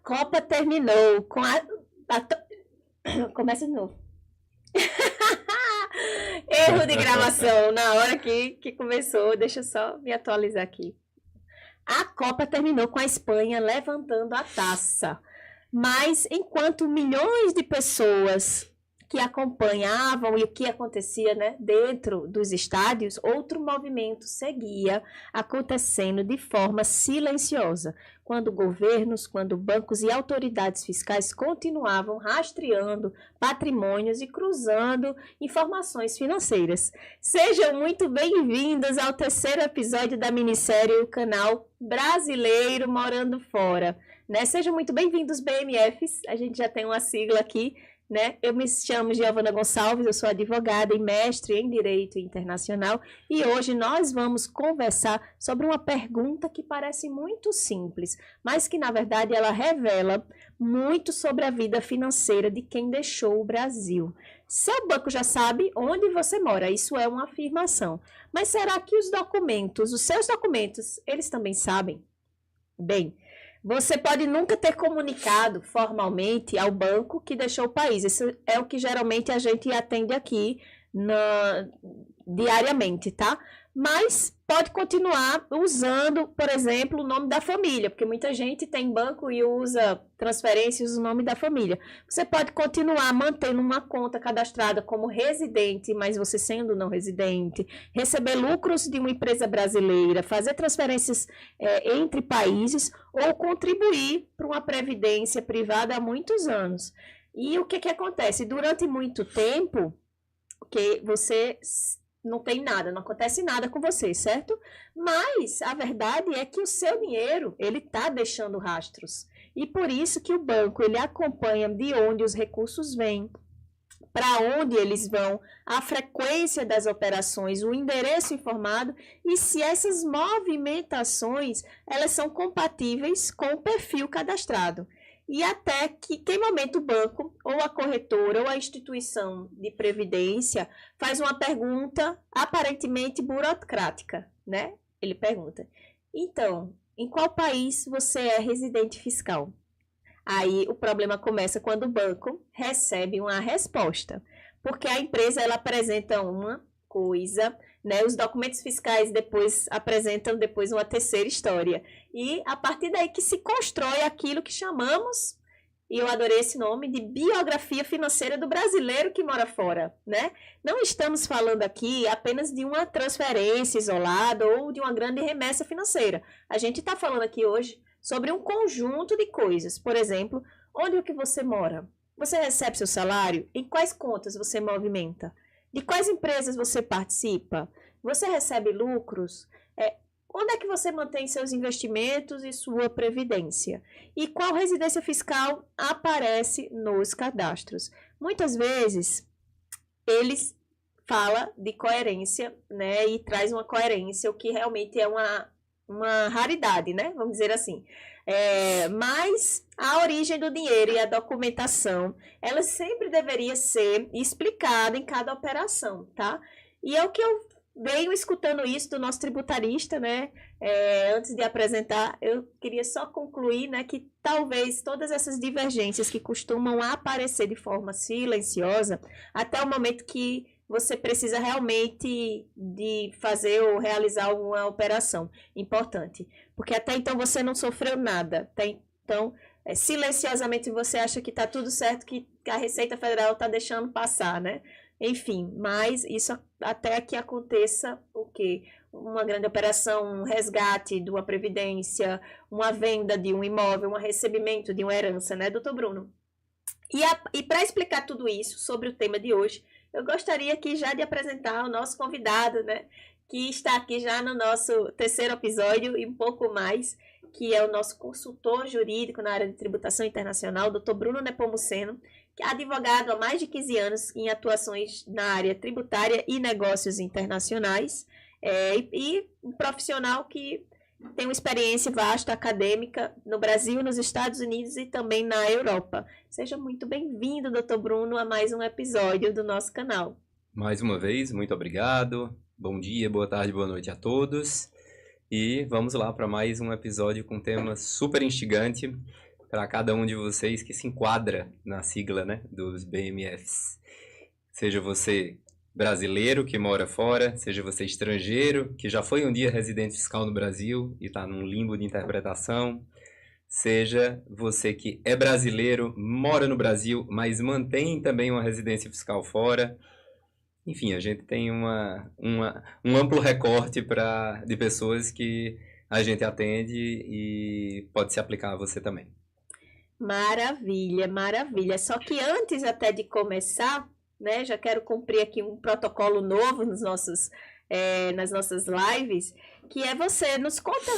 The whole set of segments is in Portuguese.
Copa terminou com Começa de novo. Erro de gravação na hora que começou. Deixa eu só me atualizar aqui. A Copa terminou com a Espanha levantando a taça. Mas enquanto milhões de pessoas que acompanhavam e o que acontecia, né, dentro dos estádios, outro movimento seguia acontecendo de forma silenciosa, quando governos, quando bancos e autoridades fiscais continuavam rastreando patrimônios e cruzando informações financeiras. Sejam muito bem-vindos ao terceiro episódio da minissérie O Canal Brasileiro Morando Fora. Né? Sejam muito bem-vindos, BMFs, a gente já tem uma sigla aqui. Né? Eu me chamo Giovana Gonçalves, eu sou advogada e mestre em Direito Internacional e hoje nós vamos conversar sobre uma pergunta que parece muito simples, mas que na verdade ela revela muito sobre a vida financeira de quem deixou o Brasil. Seu banco já sabe onde você mora, isso é uma afirmação, mas será que os seus documentos, eles também sabem? Bem, você pode nunca ter comunicado formalmente ao banco que deixou o país. Isso é o que geralmente a gente atende aqui diariamente, tá? Mas pode continuar usando, por exemplo, o nome da família, porque muita gente tem banco e usa transferências o nome da família. Você pode continuar mantendo uma conta cadastrada como residente, mas você sendo não residente, receber lucros de uma empresa brasileira, fazer transferências entre países ou contribuir para uma previdência privada há muitos anos. E o que acontece? Durante muito tempo, que você não tem nada, não acontece nada com você, certo? Mas a verdade é que o seu dinheiro, ele está deixando rastros. E por isso que o banco, ele acompanha de onde os recursos vêm, para onde eles vão, a frequência das operações, o endereço informado e se essas movimentações, elas são compatíveis com o perfil cadastrado. E até que momento o banco, ou a corretora, ou a instituição de previdência faz uma pergunta aparentemente burocrática, né? Ele pergunta, então, em qual país você é residente fiscal? Aí o problema começa quando o banco recebe uma resposta, porque a empresa ela apresenta uma coisa, né? Os documentos fiscais apresentam uma terceira história. E a partir daí que se constrói aquilo que chamamos, e eu adorei esse nome, de biografia financeira do brasileiro que mora fora, né? Não estamos falando aqui apenas de uma transferência isolada ou de uma grande remessa financeira. A gente está falando aqui hoje sobre um conjunto de coisas. Por exemplo, onde é que você mora? Você recebe seu salário? Em quais contas você movimenta? De quais empresas você participa? Você recebe lucros? Onde é que você mantém seus investimentos e sua previdência? E qual residência fiscal aparece nos cadastros? Muitas vezes, eles falam de coerência, né? E traz uma coerência, o que realmente é uma raridade, né? Vamos dizer assim. Mas a origem do dinheiro e a documentação, ela sempre deveria ser explicada em cada operação, tá? E é o que eu venho escutando isso do nosso tributarista, né? Antes de apresentar, eu queria só concluir, né, que talvez todas essas divergências que costumam aparecer de forma silenciosa, até o momento que você precisa realmente de fazer ou realizar alguma operação importante. Porque até então você não sofreu nada. Então, silenciosamente você acha que está tudo certo, que a Receita Federal está deixando passar, né? Enfim, mas isso até que aconteça o quê? Uma grande operação, um resgate de uma previdência, uma venda de um imóvel, um recebimento de uma herança, né, doutor Bruno? E para explicar tudo isso sobre o tema de hoje, eu gostaria aqui já de apresentar o nosso convidado, né, que está aqui já no nosso terceiro episódio e um pouco mais, que é o nosso consultor jurídico na área de tributação internacional, doutor Bruno Nepomuceno, que é advogado há mais de 15 anos em atuações na área tributária e negócios internacionais, e um profissional que tem uma experiência vasta acadêmica no Brasil, nos Estados Unidos e também na Europa. Seja muito bem-vindo, doutor Bruno, a mais um episódio do nosso canal. Mais uma vez, muito obrigado. Bom dia, boa tarde, boa noite a todos. E vamos lá para mais um episódio com um tema super instigante. para cada um de vocês que se enquadra na sigla, né, dos BMFs. Seja você brasileiro que mora fora, seja você estrangeiro que já foi um dia residente fiscal no Brasil e está num limbo de interpretação, seja você que é brasileiro, mora no Brasil, mas mantém também uma residência fiscal fora. Enfim, a gente tem um amplo recorte de pessoas que a gente atende e pode se aplicar a você também. Maravilha, maravilha. Só que antes até de começar, né, já quero cumprir aqui um protocolo novo nas nossas lives, que é você nos conta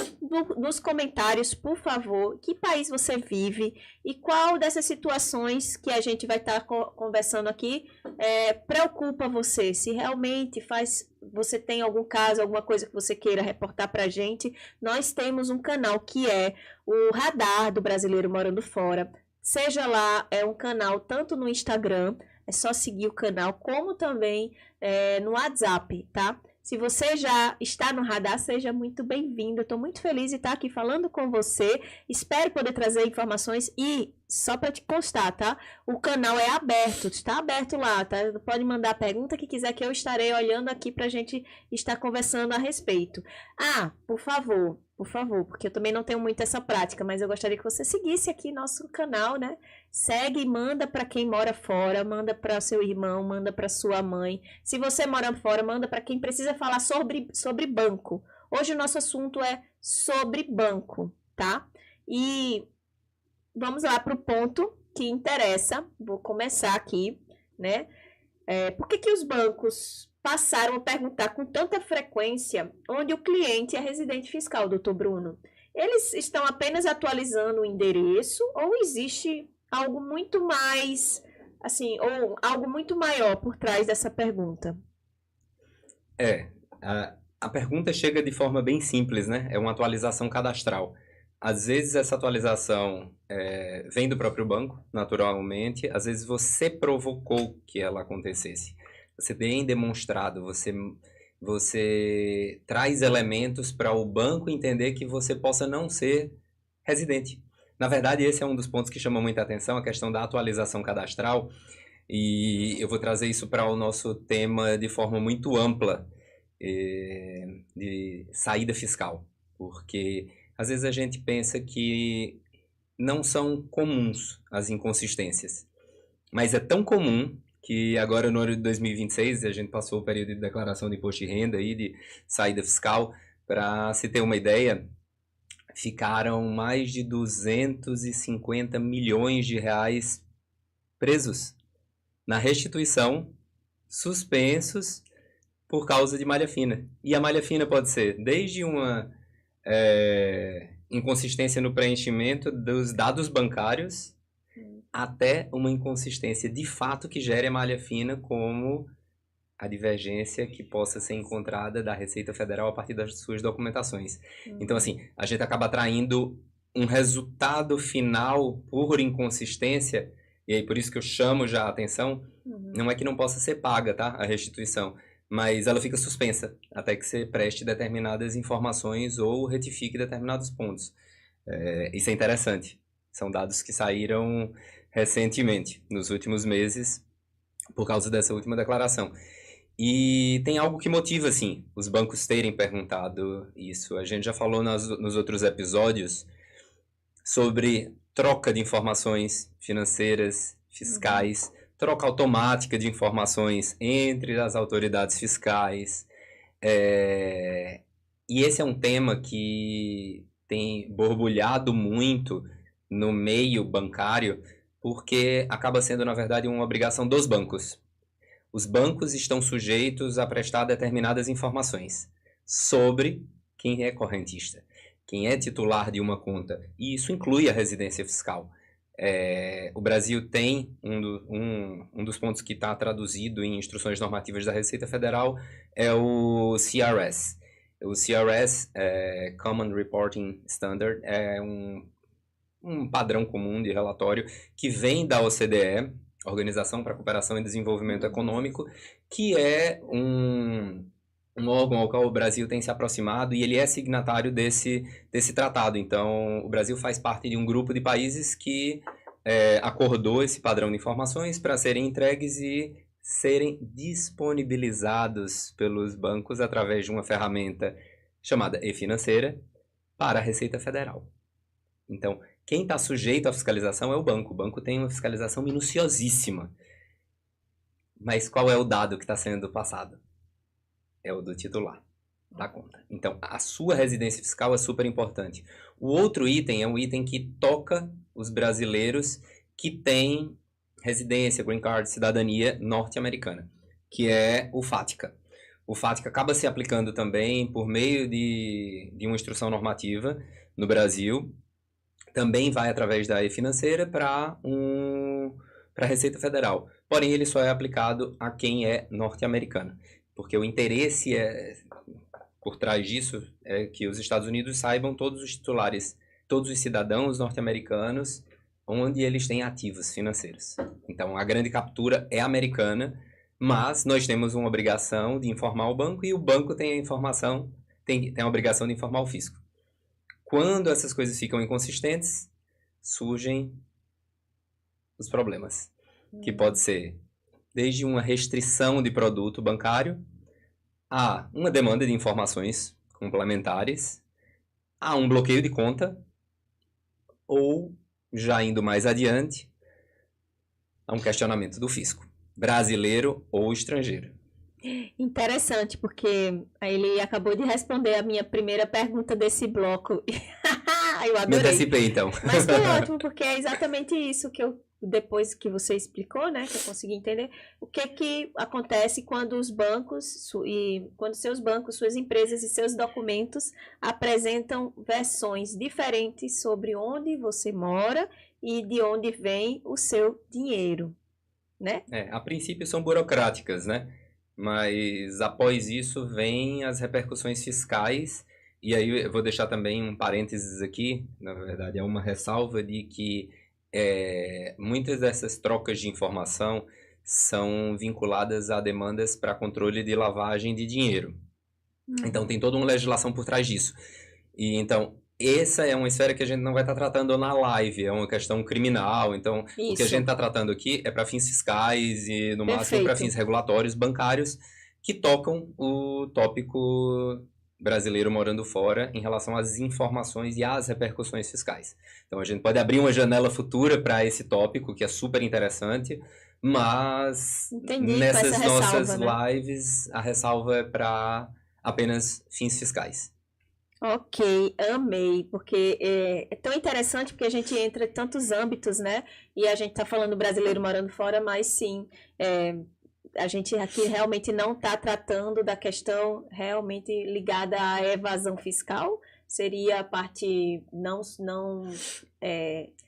nos comentários, por favor, que país você vive e qual dessas situações que a gente vai estar conversando aqui preocupa você, se realmente você tem algum caso, alguma coisa que você queira reportar para a gente. Nós temos um canal que é o Radar do Brasileiro Morando Fora, seja lá, é um canal tanto no Instagram, é só seguir o canal, como também no WhatsApp, tá? Se você já está no Radar, seja muito bem-vindo. Eu estou muito feliz de estar aqui falando com você. Espero poder trazer informações e, só para te constar, tá? O canal é aberto, está aberto lá, tá? Pode mandar a pergunta que quiser que eu estarei olhando aqui para a gente estar conversando a respeito. Ah, por favor, porque eu também não tenho muito essa prática, mas eu gostaria que você seguisse aqui nosso canal, né? Segue e manda para quem mora fora, manda para seu irmão, manda para sua mãe. Se você mora fora, manda para quem precisa falar sobre banco. Hoje o nosso assunto é sobre banco, tá? E vamos lá para o ponto que interessa. Vou começar aqui, né? Por que os bancos passaram a perguntar com tanta frequência onde o cliente é residente fiscal, doutor Bruno? Eles estão apenas atualizando o endereço ou existe algo muito mais, assim, ou algo muito maior por trás dessa pergunta? A pergunta chega de forma bem simples, né? É uma atualização cadastral. Às vezes essa atualização vem do próprio banco, naturalmente. Às vezes você provocou que ela acontecesse. Você bem demonstrado, você traz elementos para o banco entender que você possa não ser residente. Na verdade, esse é um dos pontos que chama muita atenção, a questão da atualização cadastral. E eu vou trazer isso para o nosso tema de forma muito ampla, de saída fiscal. Porque às vezes a gente pensa que não são comuns as inconsistências. Mas é tão comum que agora no ano de 2026 a gente passou o período de declaração de imposto de renda e de saída fiscal. Para se ter uma ideia, ficaram mais de 250 milhões de reais presos na restituição, suspensos por causa de malha fina. E a malha fina pode ser desde uma inconsistência no preenchimento dos dados bancários até uma inconsistência de fato que gere a malha fina, como a divergência que possa ser encontrada da Receita Federal a partir das suas documentações. Então, assim, a gente acaba atraindo um resultado final por inconsistência, e aí por isso que eu chamo já a atenção, não é que não possa ser paga, tá, a restituição, mas ela fica suspensa até que você preste determinadas informações ou retifique determinados pontos. Isso é interessante. São dados que saíram recentemente, nos últimos meses, por causa dessa última declaração. E tem algo que motiva, sim, os bancos terem perguntado isso. A gente já falou nos outros episódios sobre troca de informações financeiras, fiscais, troca automática de informações entre as autoridades fiscais. E esse é um tema que tem borbulhado muito no meio bancário, porque acaba sendo, na verdade, uma obrigação dos bancos. Os bancos estão sujeitos a prestar determinadas informações sobre quem é correntista, quem é titular de uma conta, e isso inclui a residência fiscal. O Brasil tem um dos pontos que está traduzido em instruções normativas da Receita Federal, é o CRS. O CRS, Common Reporting Standard, é um padrão comum de relatório que vem da OCDE, Organização para a Cooperação e Desenvolvimento Econômico, que é um um órgão ao qual o Brasil tem se aproximado e ele é signatário desse tratado. Então, o Brasil faz parte de um grupo de países que acordou esse padrão de informações para serem entregues e serem disponibilizados pelos bancos através de uma ferramenta chamada e-financeira para a Receita Federal. Então, quem está sujeito à fiscalização é o banco. O banco tem uma fiscalização minuciosíssima. Mas qual é o dado que está sendo passado? É o do titular da conta. Então, a sua residência fiscal é super importante. O outro item é um item que toca os brasileiros que têm residência, green card, cidadania norte-americana, que é o FATCA. O FATCA acaba se aplicando também por meio de uma instrução normativa no Brasil. Também vai através da e-financeira para a Receita Federal. Porém, ele só é aplicado a quem é norte-americano. Porque o interesse por trás disso é que os Estados Unidos saibam todos os titulares, todos os cidadãos norte-americanos, onde eles têm ativos financeiros. Então, a grande captura é americana, mas nós temos uma obrigação de informar o banco e o banco tem a informação, tem a obrigação de informar o fisco. Quando essas coisas ficam inconsistentes, surgem os problemas, que pode ser desde uma restrição de produto bancário a uma demanda de informações complementares, a um bloqueio de conta, ou, já indo mais adiante, a um questionamento do fisco, brasileiro ou estrangeiro. Interessante, porque ele acabou de responder a minha primeira pergunta desse bloco. Eu adorei. Me antecipei, então. Mas foi ótimo, porque é exatamente isso que depois que você explicou, né, que eu consegui entender, o que acontece quando os bancos, quando seus bancos, suas empresas e seus documentos apresentam versões diferentes sobre onde você mora e de onde vem o seu dinheiro, né? A princípio são burocráticas, né? Mas após isso vem as repercussões fiscais, e aí eu vou deixar também um parênteses aqui, na verdade é uma ressalva de que muitas dessas trocas de informação são vinculadas a demandas para controle de lavagem de dinheiro. Então tem toda uma legislação por trás disso. E então essa é uma esfera que a gente não vai estar tratando na live, é uma questão criminal. Então o que a gente está tratando aqui é para fins fiscais e no máximo para fins regulatórios bancários que tocam o tópico brasileiro morando fora em relação às informações e às repercussões fiscais. Então a gente pode abrir uma janela futura para esse tópico, que é super interessante, mas nessas nossas lives a ressalva é para apenas fins fiscais. Ok, amei, porque é tão interessante porque a gente entra em tantos âmbitos, né? E a gente tá falando brasileiro morando fora, mas sim, a gente aqui realmente não está tratando da questão realmente ligada à evasão fiscal, seria a parte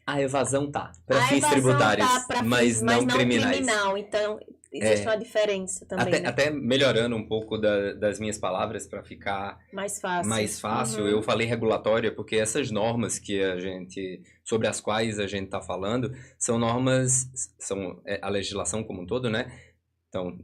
A evasão tá, para fins tributários, mas não criminais. Criminal, então existe uma diferença também. Até melhorando um pouco das minhas palavras para ficar mais fácil, eu falei regulatória porque essas normas sobre as quais a gente está falando, são normas, são a legislação como um todo, né? Então,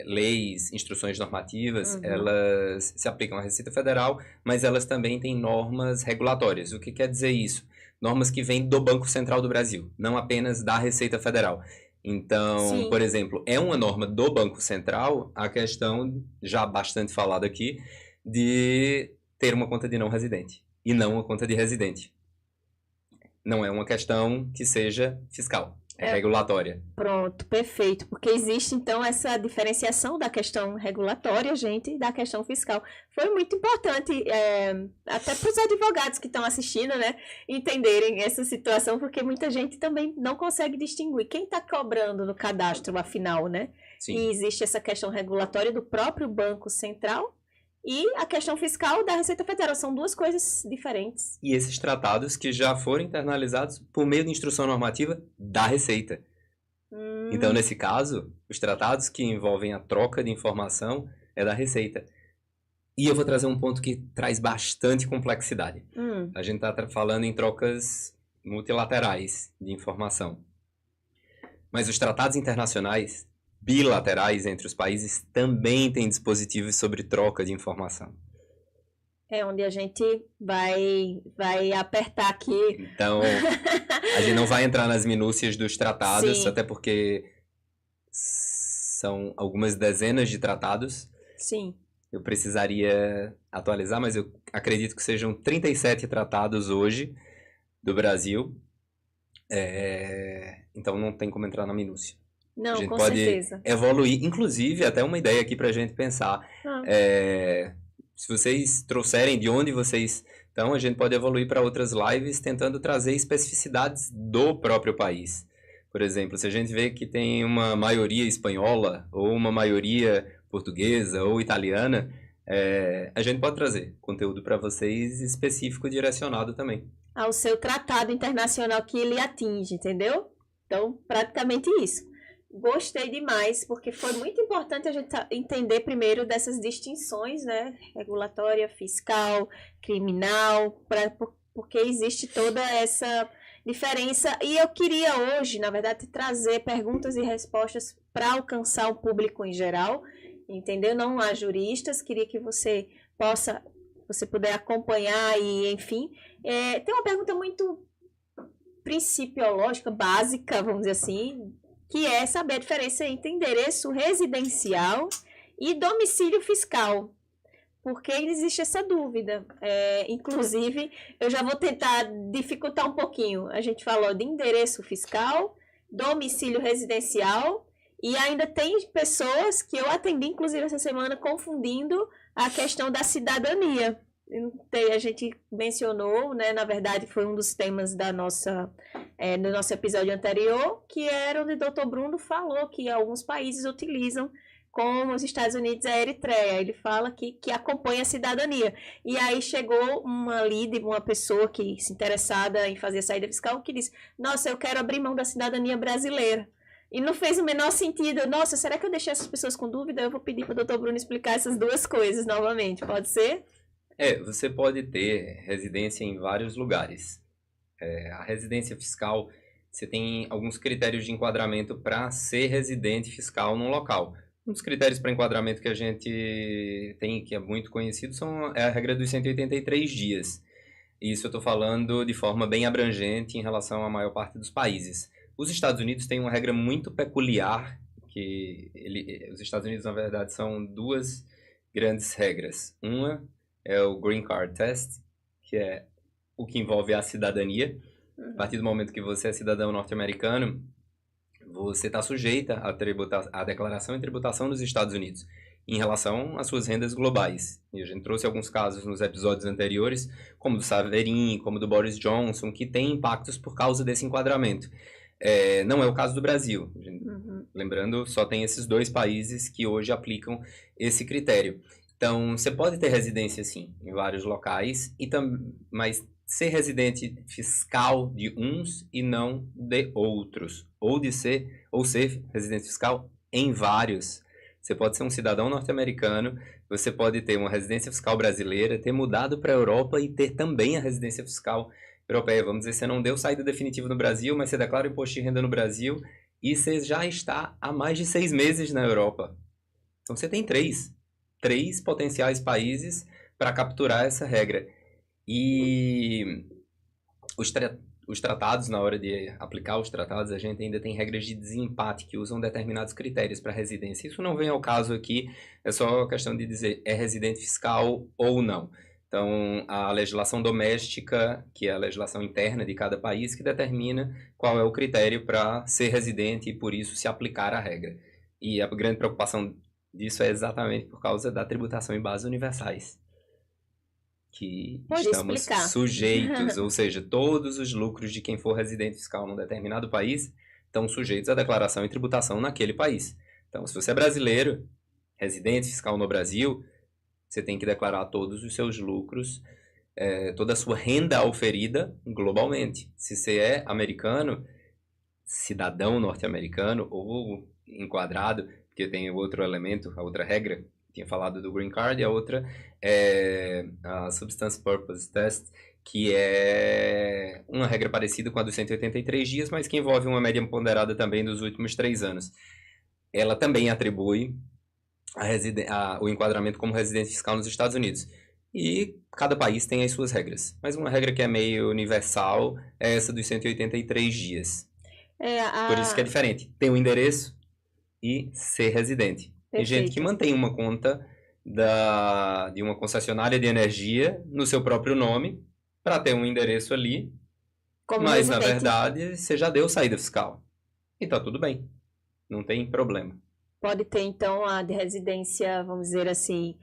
leis, instruções normativas, elas se aplicam à Receita Federal, mas elas também têm normas regulatórias. O que quer dizer isso? Normas que vêm do Banco Central do Brasil, não apenas da Receita Federal. Então, por exemplo, é uma norma do Banco Central a questão, já bastante falada aqui, de ter uma conta de não residente e não uma conta de residente. Não é uma questão que seja fiscal. É regulatória. Pronto, perfeito. Porque existe, então, essa diferenciação da questão regulatória, gente, e da questão fiscal. Foi muito importante, até para os advogados que estão assistindo, né, entenderem essa situação, porque muita gente também não consegue distinguir quem está cobrando no cadastro, afinal, né? Sim. E existe essa questão regulatória do próprio Banco Central e a questão fiscal da Receita Federal. São duas coisas diferentes. E esses tratados que já foram internalizados por meio de instrução normativa da Receita. Então, nesse caso, os tratados que envolvem a troca de informação é da Receita. E eu vou trazer um ponto que traz bastante complexidade. A gente está falando em trocas multilaterais de informação. Mas os tratados internacionais bilaterais entre os países também têm dispositivos sobre troca de informação. É onde a gente vai apertar aqui. Então, a gente não vai entrar nas minúcias dos tratados, Sim. até porque são algumas dezenas de tratados. Sim. Eu precisaria atualizar, mas eu acredito que sejam 37 tratados hoje do Brasil. Então não tem como entrar na minúcia. Não, a gente com pode certeza. evoluir, inclusive até uma ideia aqui para a gente pensar. Se vocês trouxerem de onde vocês estão, a gente pode evoluir para outras lives tentando trazer especificidades do próprio país. Por exemplo, se a gente vê que tem uma maioria espanhola ou uma maioria portuguesa ou italiana, a gente pode trazer conteúdo para vocês específico direcionado também. Ao seu tratado internacional que ele atinge, entendeu? Então, praticamente isso. Gostei demais, porque foi muito importante a gente entender primeiro dessas distinções, né? Regulatória, fiscal, criminal, porque existe toda essa diferença. E eu queria hoje, na verdade, trazer perguntas e respostas para alcançar o público em geral, entendeu? Não há juristas, queria que você puder acompanhar e, enfim. Tem uma pergunta muito principiológica, básica, vamos dizer assim, que é saber a diferença entre endereço residencial e domicílio fiscal. Porque existe essa dúvida. Inclusive, eu já vou tentar dificultar um pouquinho. A gente falou de endereço fiscal, domicílio residencial, e ainda tem pessoas que eu atendi, inclusive, essa semana, confundindo a questão da cidadania. A gente mencionou, né, na verdade foi um dos temas do nosso episódio anterior, que era onde o Dr. Bruno falou que alguns países utilizam, como os Estados Unidos, a Eritreia. Ele fala que acompanha a cidadania. E aí chegou uma líder, uma pessoa que se interessada em fazer a saída fiscal, que disse, nossa, eu quero abrir mão da cidadania brasileira. E não fez o menor sentido. Nossa, será que eu deixei essas pessoas com dúvida? Eu vou pedir para o Dr. Bruno explicar essas duas coisas novamente, pode ser? Você pode ter residência em vários lugares. A residência fiscal, você tem alguns critérios de enquadramento para ser residente fiscal num local. Um dos critérios para enquadramento que a gente tem, que é muito conhecido, é a regra dos 183 dias. Isso eu estou falando de forma bem abrangente em relação à maior parte dos países. Os Estados Unidos têm uma regra muito peculiar, os Estados Unidos, na verdade, são duas grandes regras. Uma é o Green Card Test, que é o que envolve a cidadania. A partir do momento que você é cidadão norte-americano, você está sujeita à declaração e tributação dos Estados Unidos em relação às suas rendas globais. E a gente trouxe alguns casos nos episódios anteriores, como do Saverin, como do Boris Johnson, que tem impactos por causa desse enquadramento. Não é o caso do Brasil. Lembrando, só tem esses dois países que hoje aplicam esse critério. Então, você pode ter residência, sim, em vários locais, mas ser residente fiscal de uns e não de outros. Ou ser residente fiscal em vários. Você pode ser um cidadão norte-americano, você pode ter uma residência fiscal brasileira, ter mudado para a Europa e ter também a residência fiscal europeia. Vamos dizer, você não deu saída definitiva no Brasil, mas você declara o imposto de renda no Brasil e você já está há mais de 6 meses na Europa. Então, você tem três potenciais países para capturar essa regra. E os tratados, na hora de aplicar os tratados, a gente ainda tem regras de desempate que usam determinados critérios para residência. Isso não vem ao caso aqui, é só questão de dizer é residente fiscal ou não. Então, a legislação doméstica, que é a legislação interna de cada país, que determina qual é o critério para ser residente e, por isso, se aplicar a regra. E a grande preocupação disso é exatamente por causa da tributação em bases universais, que estamos sujeitos, ou seja, todos os lucros de quem for residente fiscal num determinado país estão sujeitos à declaração e tributação naquele país. Então, se você é brasileiro, residente fiscal no Brasil, você tem que declarar todos os seus lucros, toda a sua renda auferida globalmente. Se você é americano, cidadão norte-americano ou enquadrado, porque tem outro elemento, a outra regra, tinha falado do Green Card, e a outra é a Substance Purpose Test, que é uma regra parecida com a dos 183 dias, mas que envolve uma média ponderada também dos últimos 3 anos. ela também atribui o enquadramento como residente fiscal nos Estados Unidos. E cada país tem as suas regras. Mas uma regra que é meio universal é essa dos 183 dias. Por isso que é diferente. Ter um endereço e ser residente. Tem gente que mantém uma conta de uma concessionária de energia no seu próprio nome para ter um endereço ali. Mas, na verdade, você já deu saída fiscal. E tá tudo bem. Não tem problema. Pode ter, então, a de residência, vamos dizer assim,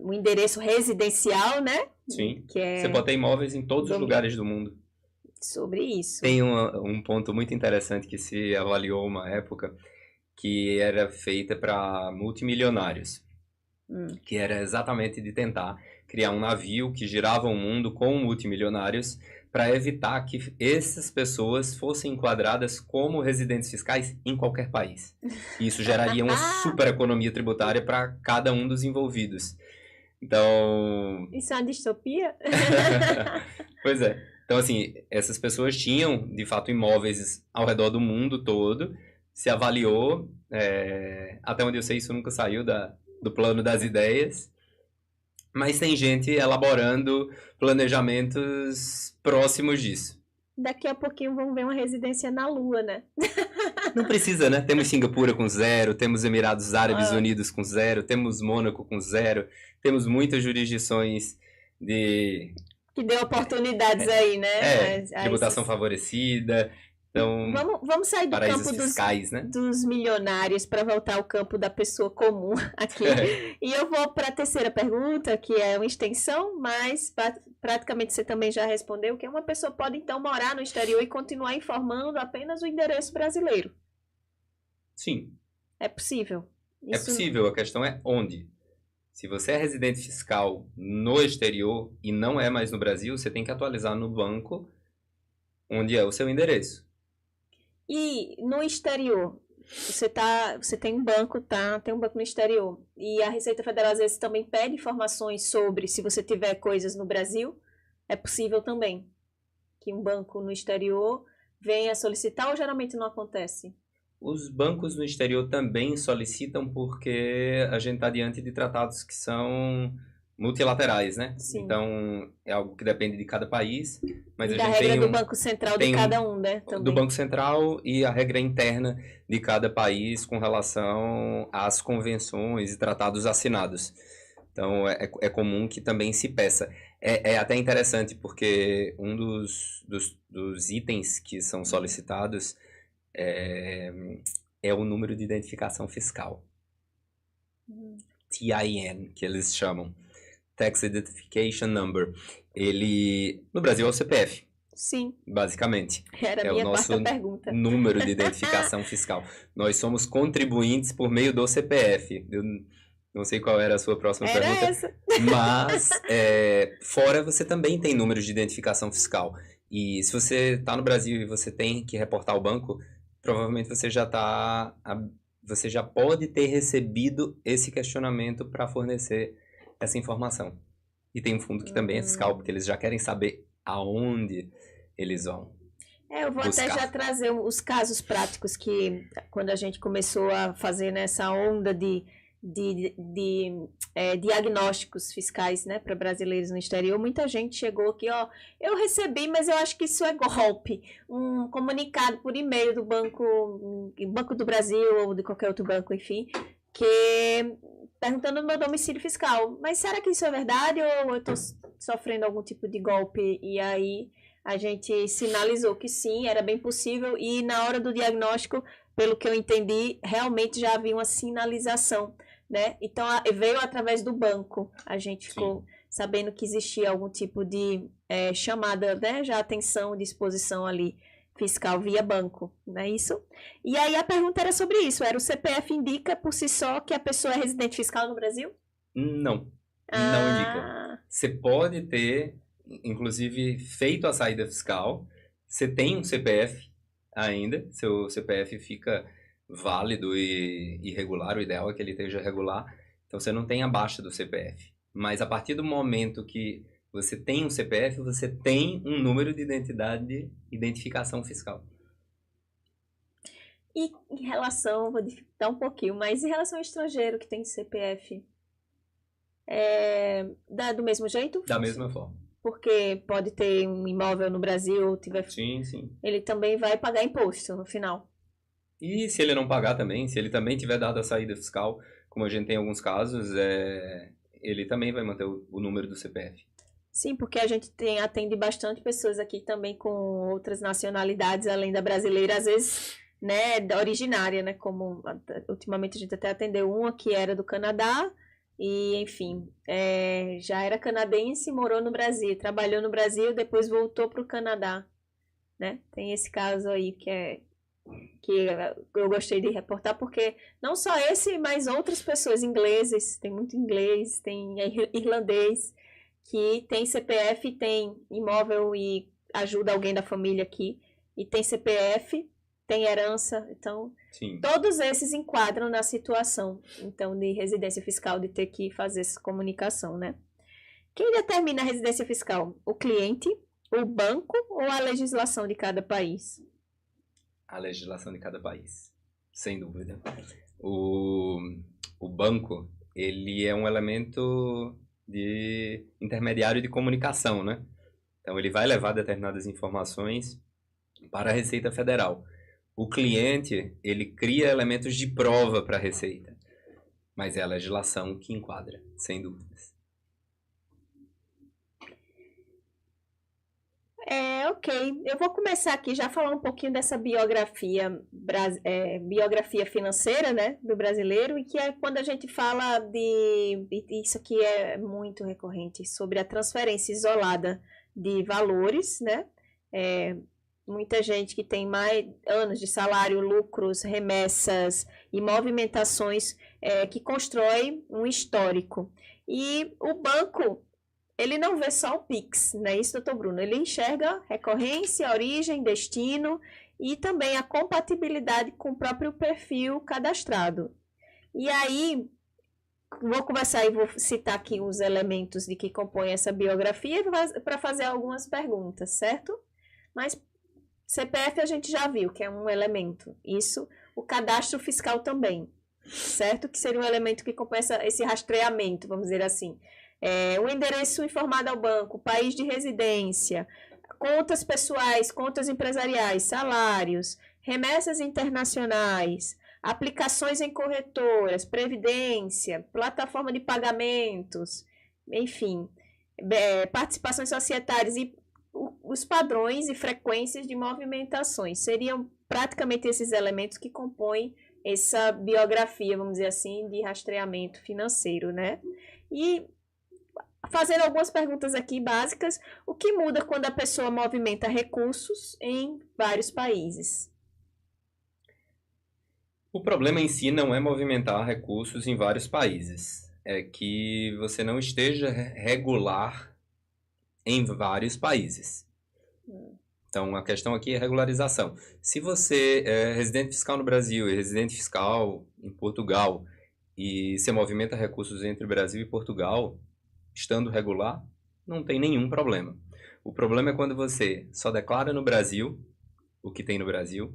um endereço residencial, né? Sim. Você pode ter imóveis em todos os lugares do mundo. Sobre isso. Tem um ponto muito interessante que se avaliou uma época, que era feita para multimilionários. Que era exatamente de tentar criar um navio que girava o mundo com multimilionários para evitar que essas pessoas fossem enquadradas como residentes fiscais em qualquer país. E isso geraria uma super economia tributária para cada um dos envolvidos. Então... Isso é uma distopia? Pois é. Então, assim, essas pessoas tinham, de fato, imóveis ao redor do mundo todo. Se avaliou, até onde eu sei, isso nunca saiu do plano das ideias. Mas tem gente elaborando planejamentos próximos disso. Daqui a pouquinho vamos ver uma residência na Lua, né? Não precisa, né? Temos Singapura com 0, temos Emirados Árabes Unidos com 0, temos Mônaco com 0, temos muitas jurisdições que deu oportunidades aí, né? Tributação favorecida. Então, vamos sair do campo fiscais, né? dos milionários para voltar ao campo da pessoa comum aqui. E eu vou para a terceira pergunta, que é uma extensão, mas praticamente você também já respondeu, que uma pessoa pode então morar no exterior e continuar informando apenas o endereço brasileiro. Sim. É possível. É possível, a questão é onde. Se você é residente fiscal no exterior e não é mais no Brasil, você tem que atualizar no banco onde é o seu endereço. E no exterior, você tem um banco, tem um banco no exterior, e a Receita Federal às vezes também pede informações sobre se você tiver coisas no Brasil, é possível também que um banco no exterior venha solicitar ou geralmente não acontece? Os bancos no exterior também solicitam porque a gente está diante de tratados que são multilaterais, né? Sim. Então, é algo que depende de cada país. Mas a gente regra do Banco Central de cada um, né? Também. Do Banco Central e a regra interna de cada país com relação às convenções e tratados assinados. Então, é comum que também se peça. É até interessante porque um dos itens que são solicitados é o número de identificação fiscal. TIN, que eles chamam. Tax Identification Number. Ele, no Brasil, é o CPF. Sim. Basicamente. Era a minha quarta pergunta. Número de identificação fiscal. Nós somos contribuintes por meio do CPF. Eu não sei qual era a sua próxima pergunta. Essa. Mas, fora você também tem números de identificação fiscal. E se você está no Brasil e você tem que reportar ao banco, provavelmente você você já pode ter recebido esse questionamento para fornecer essa informação. E tem um fundo que também é fiscal, porque eles já querem saber aonde eles vão. Eu vou até já trazer os casos práticos que, quando a gente começou a fazer nessa onda de diagnósticos fiscais, né, para brasileiros no exterior, muita gente chegou aqui, eu recebi, mas eu acho que isso é golpe, um comunicado por e-mail do Banco do Brasil ou de qualquer outro banco, enfim, que perguntando do meu domicílio fiscal, mas será que isso é verdade ou eu estou sofrendo algum tipo de golpe? E aí a gente sinalizou que sim, era bem possível, e na hora do diagnóstico, pelo que eu entendi, realmente já havia uma sinalização, né? Então veio através do banco, a gente ficou sabendo que existia algum tipo de chamada, né, já atenção de exposição ali fiscal via banco, não é isso? E aí a pergunta era sobre isso, era o CPF indica por si só que a pessoa é residente fiscal no Brasil? Não, não indica. Você pode ter, inclusive, feito a saída fiscal, você tem um CPF ainda, seu CPF fica válido e regular, o ideal é que ele esteja regular, então você não tem a baixa do CPF. Mas a partir do momento que você tem um CPF, você tem um número de identificação fiscal. E em relação, vou dificultar um pouquinho, mas em relação ao estrangeiro que tem CPF, dá do mesmo jeito? Da mesma forma. Porque pode ter um imóvel no Brasil, Sim, sim. ele também vai pagar imposto no final. E se ele não pagar também, se ele também tiver dado a saída fiscal, como a gente tem em alguns casos, ele também vai manter o número do CPF. Sim, porque a gente atende bastante pessoas aqui também com outras nacionalidades, além da brasileira, às vezes, né, da originária, né, como ultimamente a gente até atendeu uma que era do Canadá, e enfim, já era canadense, morou no Brasil, trabalhou no Brasil, depois voltou para o Canadá, né, tem esse caso aí que eu gostei de reportar, porque não só esse, mas outras pessoas ingleses, tem muito inglês, tem irlandês, que tem CPF, tem imóvel e ajuda alguém da família aqui, e tem CPF, tem herança, então Sim. Todos esses enquadram na situação, então, de residência fiscal, de ter que fazer essa comunicação, né? Quem determina a residência fiscal? O cliente, o banco ou a legislação de cada país? A legislação de cada país, sem dúvida. O banco, ele é um elemento de intermediário de comunicação, né? Então, ele vai levar determinadas informações para a Receita Federal. O cliente, ele cria elementos de prova para a Receita, mas é a legislação que enquadra, sem dúvidas. Ok. Eu vou começar aqui já a falar um pouquinho dessa biografia financeira, né, do brasileiro, e que é quando a gente fala isso aqui é muito recorrente, sobre a transferência isolada de valores, né, muita gente que tem mais anos de salário, lucros, remessas e movimentações que constrói um histórico. E o banco, ele não vê só o Pix, não é isso, doutor Bruno? Ele enxerga recorrência, origem, destino e também a compatibilidade com o próprio perfil cadastrado. E aí, vou conversar e vou citar aqui os elementos de que compõem essa biografia para fazer algumas perguntas, certo? Mas CPF a gente já viu que é um elemento. Isso, o cadastro fiscal também, certo? Que seria um elemento que compõe esse rastreamento, vamos dizer assim. O endereço informado ao banco, país de residência, contas pessoais, contas empresariais, salários, remessas internacionais, aplicações em corretoras, previdência, plataforma de pagamentos, enfim, participações societárias e os padrões e frequências de movimentações. Seriam praticamente esses elementos que compõem essa biografia, vamos dizer assim, de rastreamento financeiro, né? E fazendo algumas perguntas aqui básicas, o que muda quando a pessoa movimenta recursos em vários países? O problema em si não é movimentar recursos em vários países, é que você não esteja regular em vários países. Então, a questão aqui é regularização. Se você é residente fiscal no Brasil e residente fiscal em Portugal e você movimenta recursos entre Brasil e Portugal, estando regular, não tem nenhum problema. O problema é quando você só declara no Brasil o que tem no Brasil,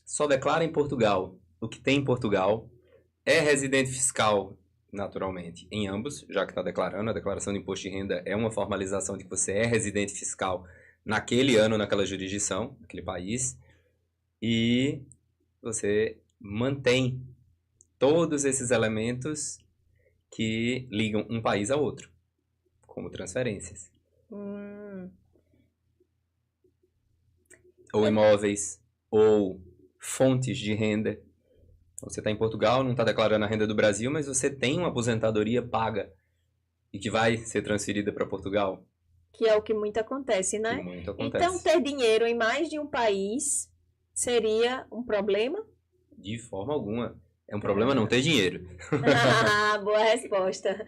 só declara em Portugal o que tem em Portugal, é residente fiscal, naturalmente, em ambos, já que está declarando. A declaração de imposto de renda é uma formalização de que você é residente fiscal naquele ano, naquela jurisdição, naquele país, e você mantém todos esses elementos que ligam um país ao outro, como transferências. Ou imóveis, ou fontes de renda. Então, você está em Portugal, não está declarando a renda do Brasil, mas você tem uma aposentadoria paga e que vai ser transferida para Portugal. Que é o que muito acontece, né? Muito acontece. Então, ter dinheiro em mais de um país seria um problema? De forma alguma. É um problema não ter dinheiro. Boa resposta.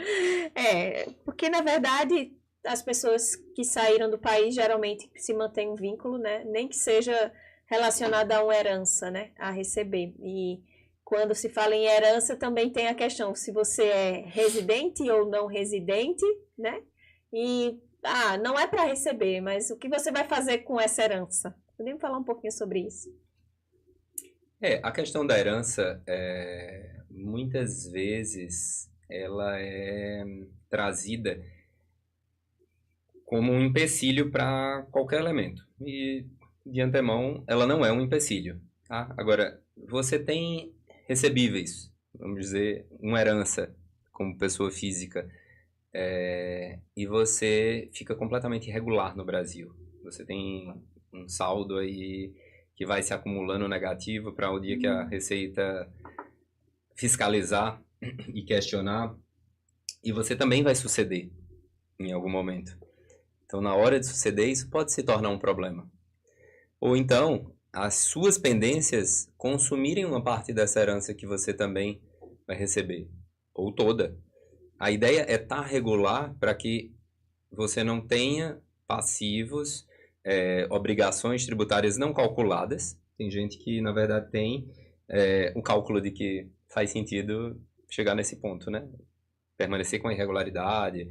Porque na verdade as pessoas que saíram do país geralmente se mantêm um vínculo, né? Nem que seja relacionado a uma herança, né? A receber. E quando se fala em herança também tem a questão se você é residente ou não residente, né? E não é para receber, mas o que você vai fazer com essa herança? Podemos falar um pouquinho sobre isso? A questão da herança, muitas vezes, ela é trazida como um empecilho para qualquer elemento. E, de antemão, ela não é um empecilho. Tá? Agora, você tem recebíveis, vamos dizer, uma herança como pessoa física, e você fica completamente irregular no Brasil. Você tem um saldo aí que vai se acumulando negativo para o dia que a Receita fiscalizar e questionar, e você também vai suceder em algum momento. Então, na hora de suceder, isso pode se tornar um problema. Ou então, as suas pendências consumirem uma parte dessa herança que você também vai receber, ou toda. A ideia é estar regular para que você não tenha passivos, obrigações tributárias não calculadas. Tem gente que, na verdade, tem o cálculo de que faz sentido chegar nesse ponto, né? Permanecer com a irregularidade,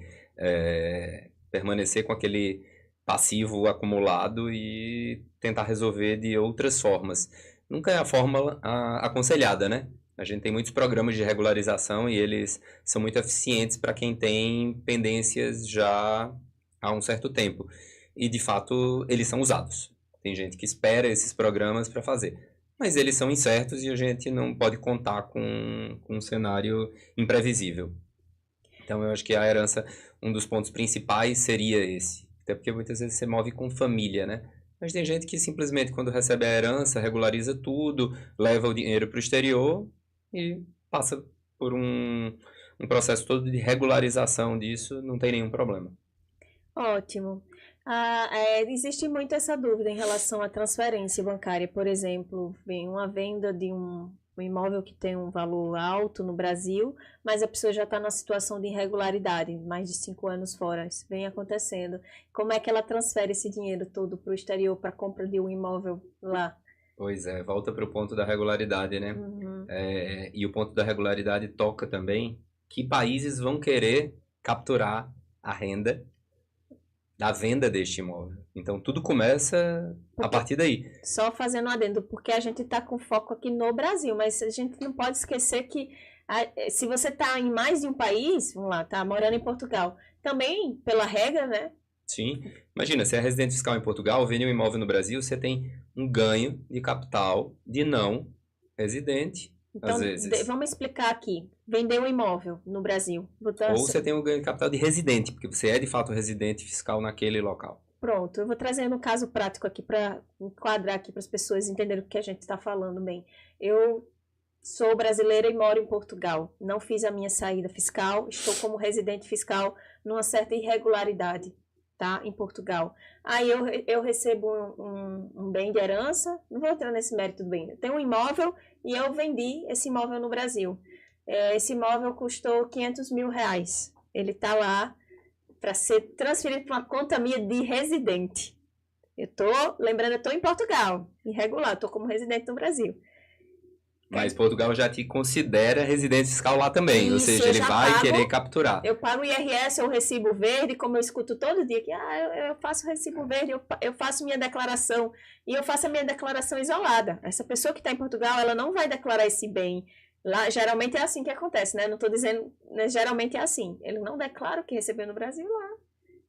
permanecer com aquele passivo acumulado e tentar resolver de outras formas. Nunca é a fórmula aconselhada, né? A gente tem muitos programas de regularização e eles são muito eficientes para quem tem pendências já há um certo tempo. E, de fato, eles são usados. Tem gente que espera esses programas para fazer. Mas eles são incertos e a gente não pode contar com um cenário imprevisível. Então, eu acho que a herança, um dos pontos principais seria esse. Até porque muitas vezes você move com família, né? Mas tem gente que simplesmente, quando recebe a herança, regulariza tudo, leva o dinheiro para o exterior e passa por um processo todo de regularização disso, não tem nenhum problema. Ótimo. Existe muito essa dúvida em relação à transferência bancária. Por exemplo, vem uma venda de um imóvel que tem um valor alto no Brasil, mas a pessoa já está numa situação de irregularidade, mais de 5 anos fora, isso vem acontecendo. Como é que ela transfere esse dinheiro todo para o exterior para a compra de um imóvel lá? Pois é, volta para o ponto da regularidade, né? E o ponto da regularidade toca também que países vão querer capturar a renda da venda deste imóvel. Então, tudo começa a partir daí. Só fazendo um adendo, porque a gente está com foco aqui no Brasil, mas a gente não pode esquecer que se você está em mais de um país, vamos lá, tá morando em Portugal, também, pela regra, né? Sim. Imagina, se é residente fiscal em Portugal, vende um imóvel no Brasil, você tem um ganho de capital de não residente, então, às vezes. Vamos explicar aqui. Vender um imóvel no Brasil. Ou você tem um ganho de capital de residente, porque você é de fato residente fiscal naquele local. Pronto, eu vou trazendo um caso prático aqui para enquadrar aqui para as pessoas entenderem o que a gente está falando bem. Eu sou brasileira e moro em Portugal. Não fiz a minha saída fiscal, estou como residente fiscal numa certa irregularidade, tá? Em Portugal. Aí eu recebo um bem de herança, não vou entrar nesse mérito do bem. Eu tenho um imóvel e eu vendi esse imóvel no Brasil. Esse imóvel custou 500 mil reais. Ele está lá para ser transferido para uma conta minha de residente. Lembrando, eu estou em Portugal, irregular, estou como residente no Brasil. Mas Portugal já te considera residente fiscal lá também, ou seja, ele vai querer capturar. Eu pago o IRS ou recibo verde, como eu escuto todo dia, que eu faço recibo verde, eu faço minha declaração, e eu faço a minha declaração isolada. Essa pessoa que está em Portugal, ela não vai declarar esse bem. Lá, geralmente é assim que acontece, né? Não estou dizendo, né? Geralmente é assim. Ele não declara o que recebeu no Brasil lá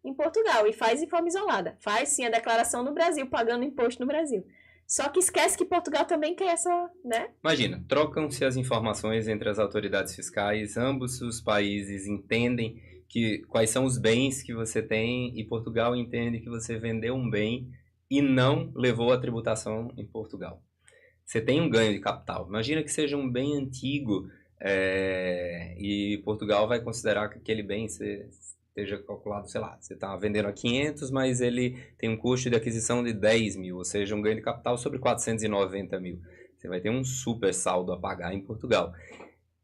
em Portugal e faz de forma isolada. Faz sim a declaração no Brasil, pagando imposto no Brasil. Só que esquece que Portugal também quer essa, né? Imagina, trocam-se as informações entre as autoridades fiscais, ambos os países entendem quais são os bens que você tem e Portugal entende que você vendeu um bem e não levou a tributação em Portugal. Você tem um ganho de capital. Imagina que seja um bem antigo e Portugal vai considerar que aquele bem esteja calculado, sei lá, você está vendendo a 500, mas ele tem um custo de aquisição de 10 mil, ou seja, um ganho de capital sobre 490 mil. Você vai ter um super saldo a pagar em Portugal.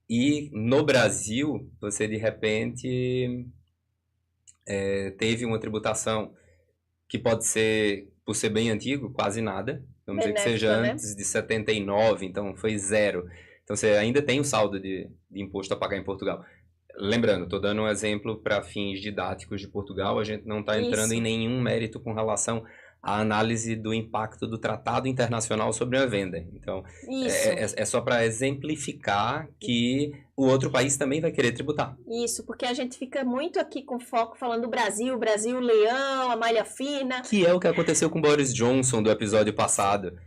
E no Brasil, você de repente teve uma tributação que pode ser, por ser bem antigo, quase nada. Vamos dizer que seja antes de 79, então foi zero. Então você ainda tem o saldo de imposto a pagar em Portugal. Lembrando, estou dando um exemplo para fins didáticos de Portugal, a gente não está entrando em nenhum mérito com relação a análise do impacto do tratado internacional sobre a venda. Então, Isso. é só para exemplificar que o outro país também vai querer tributar. Isso, porque a gente fica muito aqui com foco falando do Brasil, Brasil, leão, a malha fina. Que é o que aconteceu com Boris Johnson do episódio passado.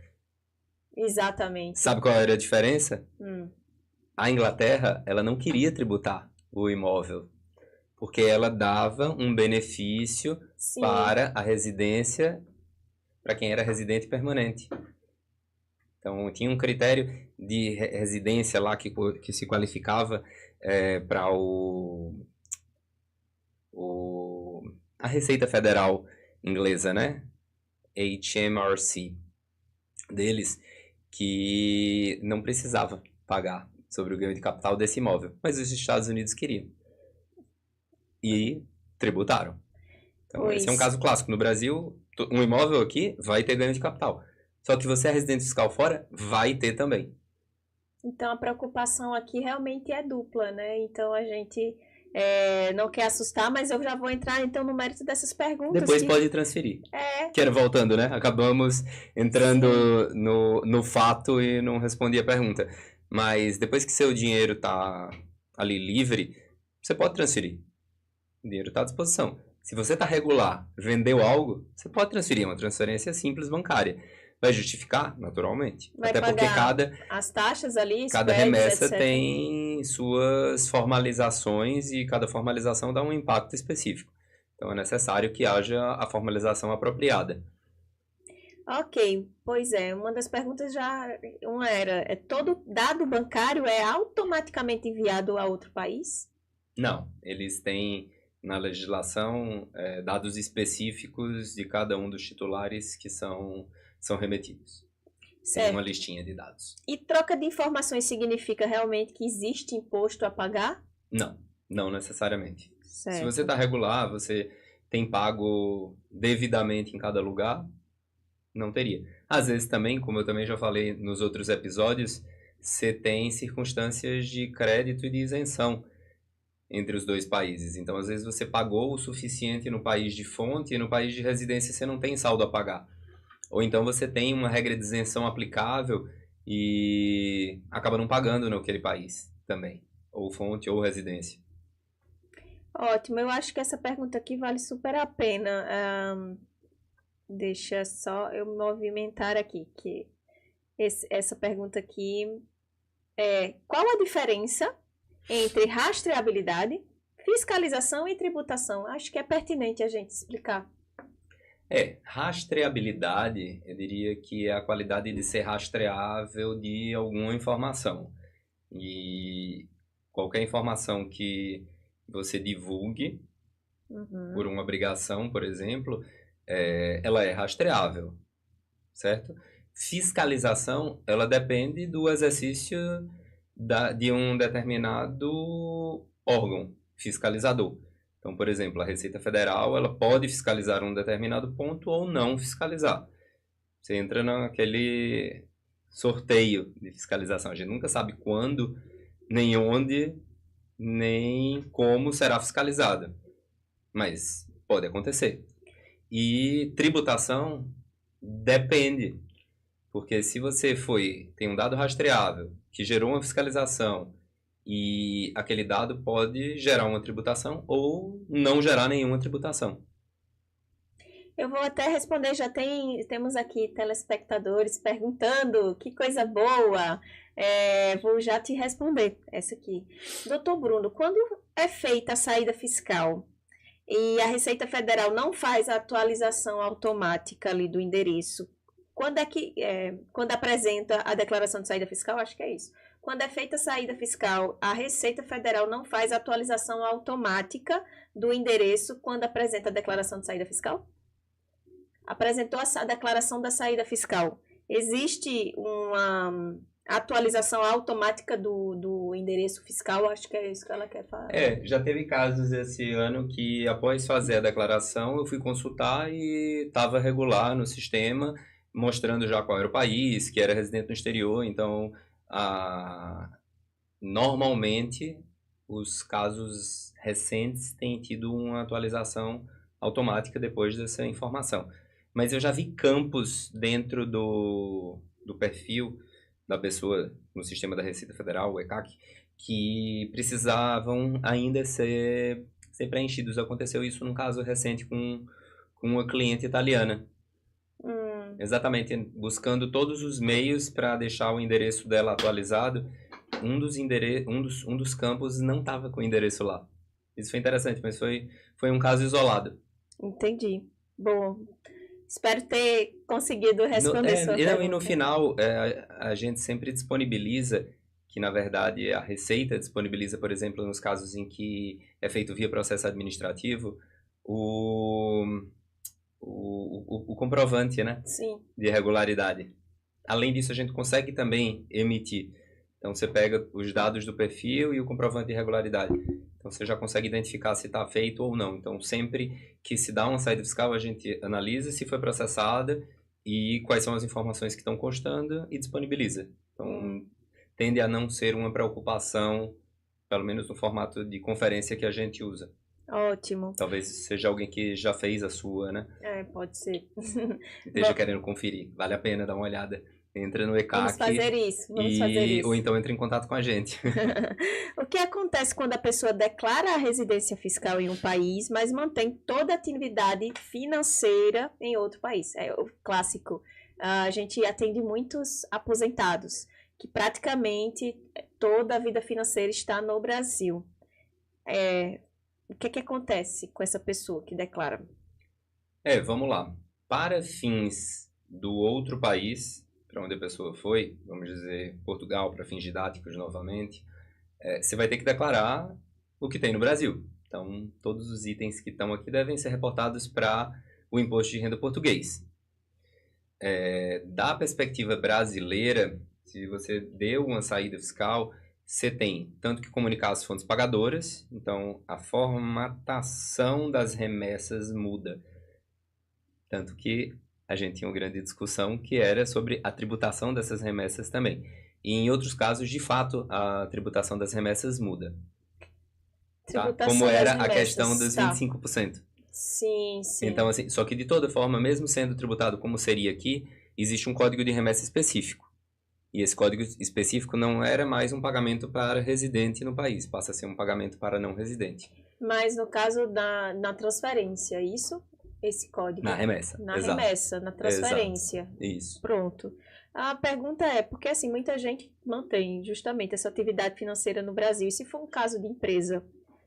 Exatamente. Sabe qual era a diferença? Hum. A Inglaterra, ela não queria tributar o imóvel, porque ela dava um benefício Sim. para a residência, para quem era residente permanente. Então, tinha um critério de residência lá que se qualificava para a Receita Federal inglesa, né? HMRC deles, que não precisava pagar sobre o ganho de capital desse imóvel, mas os Estados Unidos queriam. E tributaram. Então, esse é um caso clássico. No Brasil, um imóvel aqui vai ter ganho de capital. Só que você é residente fiscal fora, vai ter também. Então, a preocupação aqui realmente é dupla, né? Então, a gente não quer assustar, mas eu já vou entrar, então, no mérito dessas perguntas. Depois pode transferir. Que era voltando, né? Acabamos entrando no fato e não respondi a pergunta. Mas depois que seu dinheiro está ali livre, você pode transferir. O dinheiro está à disposição. Se você está regular, vendeu algo, você pode transferir. É uma transferência simples bancária. Vai justificar? Naturalmente. Vai até porque as taxas ali, cada spreads, remessa etc. tem suas formalizações e cada formalização dá um impacto específico. Então é necessário que haja a formalização apropriada. Ok, pois é. Uma das perguntas era, todo dado bancário é automaticamente enviado a outro país? Não, eles têm na legislação dados específicos de cada um dos titulares que são remetidos. Tem uma listinha de dados. E troca de informações significa realmente que existe imposto a pagar? Não, não necessariamente. Certo. Se você está regular, você tem pago devidamente em cada lugar, não teria. Às vezes também, como eu também já falei nos outros episódios, você tem circunstâncias de crédito e de isenção entre os dois países. Então, às vezes você pagou o suficiente no país de fonte e no país de residência você não tem saldo a pagar. Ou então você tem uma regra de isenção aplicável e acaba não pagando naquele país também. Ou fonte ou residência. Ótimo, eu acho que essa pergunta aqui vale super a pena. Deixa só eu movimentar aqui, que essa pergunta aqui é: qual a diferença entre rastreabilidade, fiscalização e tributação? Acho que é pertinente a gente explicar. Rastreabilidade, eu diria que é a qualidade de ser rastreável de alguma informação. E qualquer informação que você divulgue por uma obrigação, por exemplo, ela é rastreável, certo? Fiscalização, ela depende do exercício de um determinado órgão fiscalizador. Então, por exemplo, a Receita Federal, ela pode fiscalizar um determinado ponto ou não fiscalizar. Você entra naquele sorteio de fiscalização. A gente nunca sabe quando, nem onde, nem como será fiscalizada. Mas pode acontecer. E tributação depende. Porque se você tem um dado rastreável que gerou uma fiscalização e aquele dado pode gerar uma tributação ou não gerar nenhuma tributação. Eu vou até responder, temos aqui telespectadores perguntando, que coisa boa. Vou já te responder essa aqui. Doutor Bruno, quando é feita a saída fiscal e a Receita Federal não faz a atualização automática ali do endereço, quando apresenta a declaração de saída fiscal, acho que é isso. Quando é feita a saída fiscal, a Receita Federal não faz a atualização automática do endereço quando apresenta a declaração de saída fiscal? Apresentou a declaração da saída fiscal. Existe uma atualização automática do endereço fiscal? Acho que é isso que ela quer falar. Já teve casos esse ano que após fazer a declaração eu fui consultar e estava regular no sistema, mostrando já qual era o país, que era residente no exterior, então normalmente os casos recentes têm tido uma atualização automática depois dessa informação. mas eu já vi campos dentro do perfil da pessoa no sistema da Receita Federal, o ECAC, que precisavam ainda ser preenchidos. Aconteceu isso num caso recente com uma cliente italiana. Exatamente, buscando todos os meios para deixar o endereço dela atualizado. Um dos campos não estava com o endereço lá. Isso foi interessante, mas foi um caso isolado. Entendi. Bom, espero ter conseguido responder sua pergunta. E no final, a gente sempre disponibiliza, que na verdade a Receita disponibiliza, por exemplo, nos casos em que é feito via processo administrativo, o comprovante, né? Sim. De regularidade. Além disso, a gente consegue também emitir. Então, você pega os dados do perfil e o comprovante de regularidade. Então, você já consegue identificar se está feito ou não. Então, sempre que se dá uma saída fiscal, a gente analisa se foi processada e quais são as informações que estão constando e disponibiliza. Então, tende a não ser uma preocupação, pelo menos no formato de conferência que a gente usa. Ótimo. Talvez seja alguém que já fez a sua, né? Pode ser. Esteja querendo conferir. Vale a pena dar uma olhada. Entra no ECAC. Vamos fazer isso. Ou então entre em contato com a gente. O que acontece quando a pessoa declara a residência fiscal em um país, mas mantém toda a atividade financeira em outro país? É o clássico. A gente atende muitos aposentados, que praticamente toda a vida financeira está no Brasil. O que acontece com essa pessoa que declara? Vamos lá. Para fins do outro país, para onde a pessoa foi, vamos dizer Portugal, para fins didáticos novamente, você vai ter que declarar o que tem no Brasil. Então, todos os itens que estão aqui devem ser reportados para o imposto de renda português. Da perspectiva brasileira, se você deu uma saída fiscal, você tem tanto que comunicar as fontes pagadoras, então a formatação das remessas muda. Tanto que a gente tinha uma grande discussão que era sobre a tributação dessas remessas também. E em outros casos, de fato, a tributação das remessas muda. Tá? Como era a questão dos 25%. Sim. Então, assim, só que de toda forma, mesmo sendo tributado como seria aqui, existe um código de remessa específico. E esse código específico não era mais um pagamento para residente no país, passa a ser um pagamento para não residente. Mas no caso na transferência, isso? Esse código? Na remessa. Na remessa, na transferência. Exato. Isso. Pronto. A pergunta é, porque assim, muita gente mantém justamente essa atividade financeira no Brasil. E se for um caso de empresa,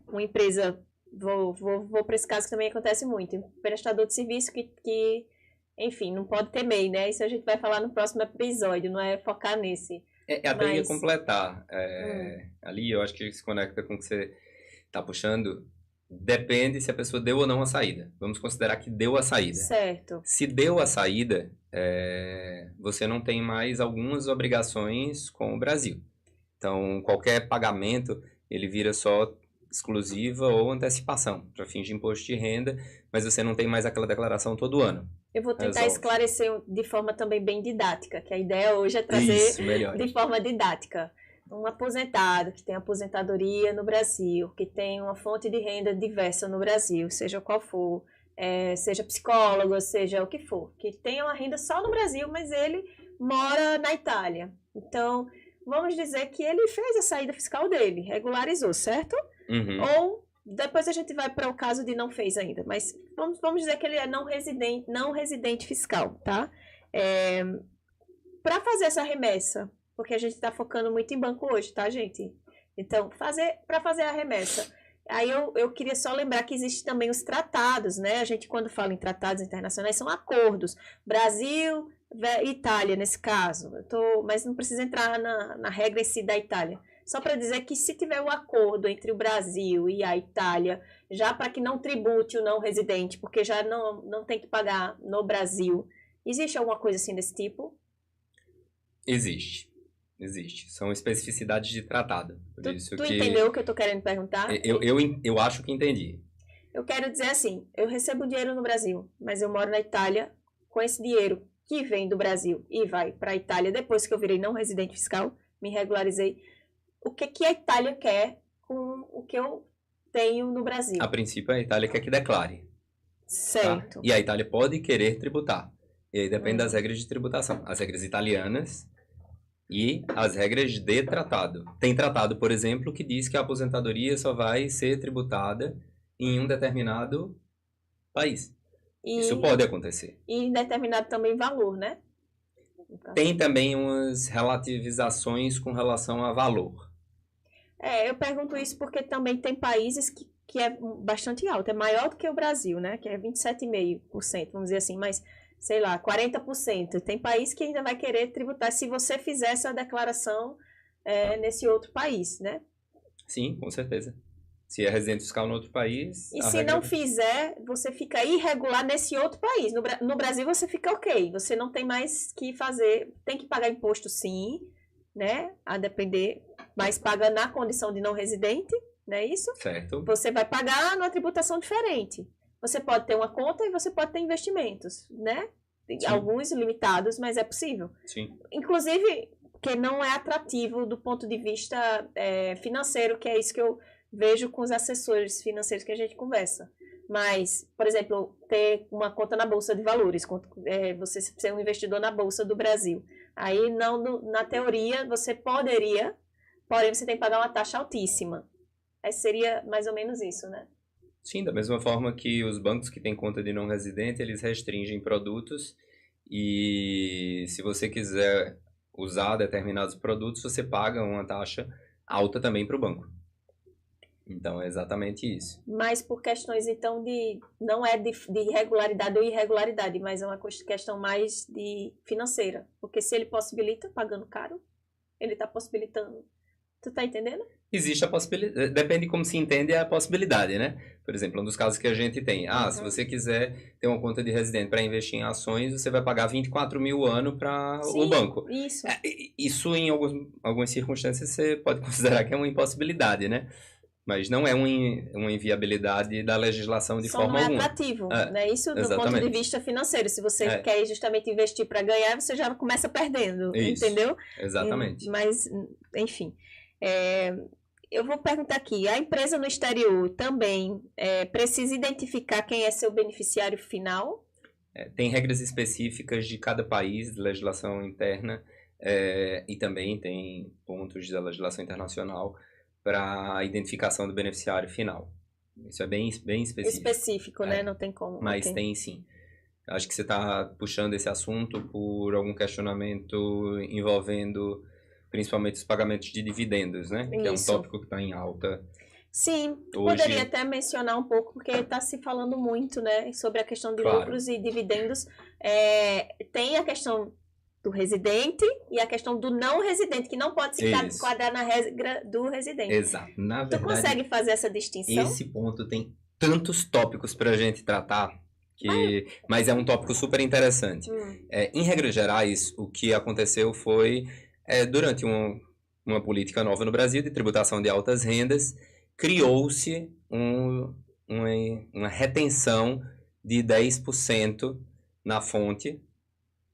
uma empresa, vou para esse caso que também acontece muito, um prestador de serviço que enfim, não pode ter MEI, né? Isso a gente vai falar no próximo episódio, não é focar nesse. Até ia completar. Ali eu acho que se conecta com o que você está puxando. Depende se a pessoa deu ou não a saída. Vamos considerar que deu a saída. Certo. Se deu a saída, você não tem mais algumas obrigações com o Brasil. Então, qualquer pagamento, ele vira só exclusiva ou antecipação para fins de imposto de renda, mas você não tem mais aquela declaração todo ano. Eu vou tentar esclarecer de forma também bem didática, que a ideia hoje é trazer de forma didática. Um aposentado que tem aposentadoria no Brasil, que tem uma fonte de renda diversa no Brasil, seja qual for, seja psicólogo, seja o que for, que tenha uma renda só no Brasil, mas ele mora na Itália. Então, vamos dizer que ele fez a saída fiscal dele, regularizou, certo? Uhum. Ou depois a gente vai para o caso de não fez ainda, mas vamos dizer que ele é não residente fiscal, tá? Para fazer essa remessa, porque a gente está focando muito em banco hoje, tá, gente? Então, para fazer a remessa, aí eu queria só lembrar que existem também os tratados, né? A gente, quando fala em tratados internacionais, são acordos. Brasil, Itália, nesse caso. Mas não precisa entrar na regra em si da Itália. Só para dizer que se tiver um acordo entre o Brasil e a Itália, já para que não tribute o não residente, porque já não tem que pagar no Brasil, existe alguma coisa assim desse tipo? Existe. São especificidades de tratado. Tu entendeu o que eu estou querendo perguntar? Eu acho que entendi. Eu quero dizer assim, eu recebo dinheiro no Brasil, mas eu moro na Itália com esse dinheiro que vem do Brasil e vai para a Itália depois que eu virei não residente fiscal, me regularizei. O que a Itália quer com o que eu tenho no Brasil? A princípio, a Itália quer que declare. Certo. E a Itália pode querer tributar. E aí depende das regras de tributação. As regras italianas e as regras de tratado. Tem tratado, por exemplo, que diz que a aposentadoria só vai ser tributada em um determinado país. Isso pode acontecer. E em determinado também valor, né? Tem também umas relativizações com relação a valor. Eu pergunto isso porque também tem países que é bastante alto, é maior do que o Brasil, né? Que é 27,5%, vamos dizer assim, mas, sei lá, 40%. Tem país que ainda vai querer tributar se você fizer essa declaração nesse outro país, né? Sim, com certeza. Se é residente fiscal no outro país... E se não fizer, você fica irregular nesse outro país. No Brasil você fica ok, você não tem mais que fazer, tem que pagar imposto sim, né? A depender, mas paga na condição de não residente, não é isso? Certo. Você vai pagar numa tributação diferente. Você pode ter uma conta e você pode ter investimentos, né? Sim. Alguns limitados, mas é possível. Sim. Inclusive, que não é atrativo do ponto de vista financeiro, que é isso que eu vejo com os assessores financeiros que a gente conversa. Mas, por exemplo, ter uma conta na Bolsa de Valores, você ser um investidor na Bolsa do Brasil. Aí, na teoria, você poderia, porém você tem que pagar uma taxa altíssima. Seria mais ou menos isso, né? Sim, da mesma forma que os bancos que têm conta de não residente, eles restringem produtos e se você quiser usar determinados produtos, você paga uma taxa alta também para o banco. Então, é exatamente isso. Mas por questões, então, não é de irregularidade ou irregularidade, mas é uma questão mais de financeira. Porque se ele possibilita, pagando caro, ele está possibilitando. Tu tá entendendo? Existe a possibilidade, depende de como se entende a possibilidade, né? Por exemplo, um dos casos que a gente tem. Se você quiser ter uma conta de residente para investir em ações, você vai pagar 24 mil ano para o banco. Isso. Isso, em algumas circunstâncias, você pode considerar que é uma impossibilidade, né? Mas não é uma inviabilidade da legislação de forma alguma. Não é atrativo, né? Isso do ponto de vista financeiro. Se você quer justamente investir para ganhar, você já começa perdendo, entendeu? Exatamente. Mas, enfim, eu vou perguntar aqui, a empresa no exterior também precisa identificar quem é seu beneficiário final? Tem regras específicas de cada país, de legislação interna, e também tem pontos da legislação internacional para a identificação do beneficiário final. Isso é bem específico. Específico, né? Não tem como. Mas tem sim. Acho que você está puxando esse assunto por algum questionamento envolvendo principalmente os pagamentos de dividendos, né? Que é um tópico que está em alta. Sim, poderia até mencionar um pouco, porque está se falando muito, né, sobre a questão de lucros e dividendos. Tem a questão do residente e a questão do não residente, que não pode se enquadrar na regra do residente. Exato. Na verdade, tu consegue fazer essa distinção? Esse ponto tem tantos tópicos para a gente tratar, mas é um tópico super interessante. Em regras gerais, o que aconteceu foi, durante uma política nova no Brasil de tributação de altas rendas, criou-se uma retenção de 10% na fonte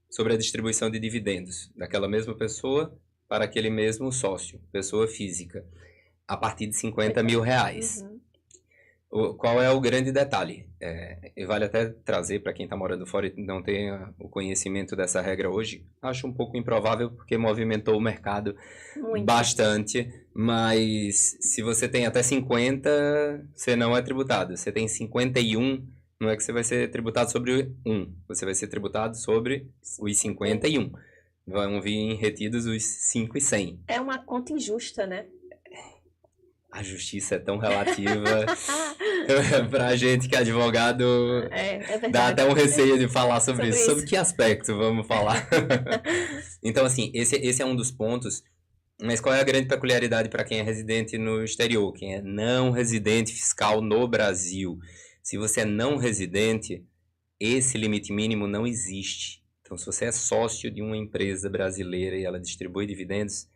sobre a distribuição de dividendos daquela mesma pessoa para aquele mesmo sócio, pessoa física, a partir de 50 mil reais. Qual é o grande detalhe? E vale até trazer para quem está morando fora e não tem o conhecimento dessa regra hoje. Acho um pouco improvável porque movimentou o mercado bastante, mas se você tem até 50, você não é tributado. Você tem 51, não é que você vai ser tributado sobre 1, você vai ser tributado sobre os 51. Vão vir retidos os 5 e 100. É uma conta injusta, né? A justiça é tão relativa pra gente que é advogado, dá até um receio de falar sobre isso. Sobre que aspecto vamos falar? Então, assim, esse é um dos pontos. Mas qual é a grande peculiaridade para quem é residente no exterior? Quem é não residente fiscal no Brasil? Se você é não residente, esse limite mínimo não existe. Então, se você é sócio de uma empresa brasileira e ela distribui dividendos,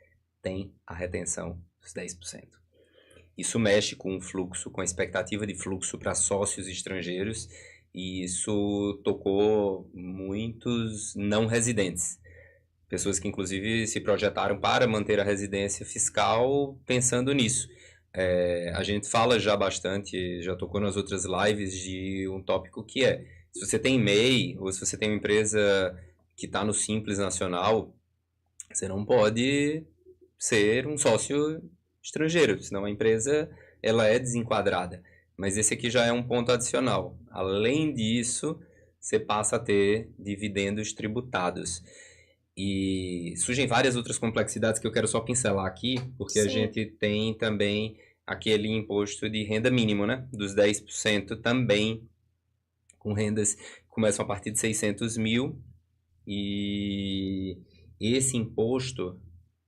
tem a retenção dos 10%. Isso mexe com o fluxo, com a expectativa de fluxo para sócios estrangeiros, e isso tocou muitos não residentes. Pessoas que, inclusive, se projetaram para manter a residência fiscal pensando nisso. A gente fala já bastante, já tocou nas outras lives, de um tópico que é, se você tem MEI, ou se você tem uma empresa que está no Simples Nacional, você não pode ser um sócio estrangeiro, senão a empresa ela é desenquadrada. Mas esse aqui já é um ponto adicional. Além disso, você passa a ter dividendos tributados. E surgem várias outras complexidades que eu quero só pincelar aqui, porque a Sim. gente tem também aquele imposto de renda mínimo, né? Dos 10% também, com rendas que começam a partir de 600 mil. E esse imposto,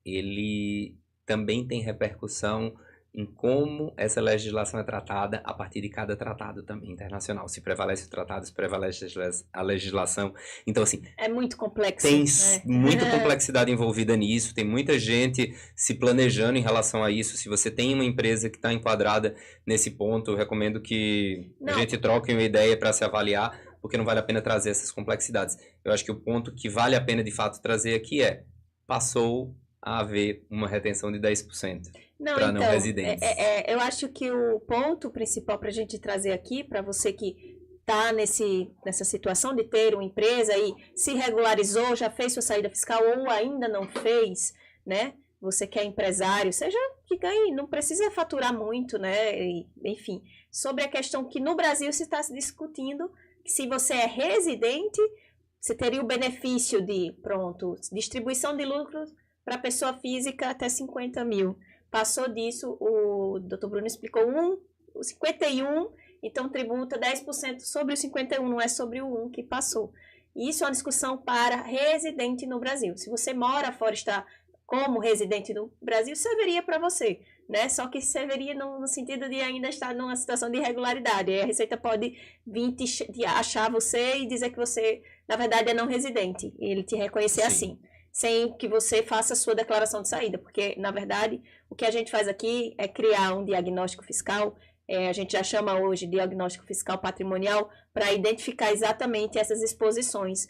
ele também tem repercussão em como essa legislação é tratada a partir de cada tratado também internacional. Se prevalece o tratado, se prevalece a legislação. Então, assim, É muito complexo. tem né? muita complexidade envolvida nisso, tem muita gente se planejando em relação a isso. Se você tem uma empresa que está enquadrada nesse ponto, eu recomendo que a Não. gente troque uma ideia para se avaliar, porque não vale a pena trazer essas complexidades. Eu acho que o ponto que vale a pena de fato trazer aqui é, passou a haver uma retenção de 10%. Não, Pra então, não residentes. eu acho que o ponto principal para a gente trazer aqui, para você que está nessa situação de ter uma empresa e se regularizou, já fez sua saída fiscal ou ainda não fez, né? Você que é empresário, seja que ganhe, não precisa faturar muito, né? Enfim, sobre a questão que no Brasil se está se discutindo, que se você é residente, você teria o benefício de, pronto, distribuição de lucros para pessoa física até 50 mil. Passou disso, o Dr. Bruno explicou, o 51, então tributa 10% sobre o 51, não é sobre o 1 que passou. Isso é uma discussão para residente no Brasil. Se você mora fora, está como residente no Brasil, serviria para você, né? Só que serviria no sentido de ainda estar numa situação de irregularidade. Aí a Receita pode vir achar você e dizer que você, na verdade, é não residente. E ele te reconhecer Sim. assim, sem que você faça a sua declaração de saída. Porque, na verdade, o que a gente faz aqui é criar um diagnóstico fiscal, a gente já chama hoje de diagnóstico fiscal patrimonial, para identificar exatamente essas exposições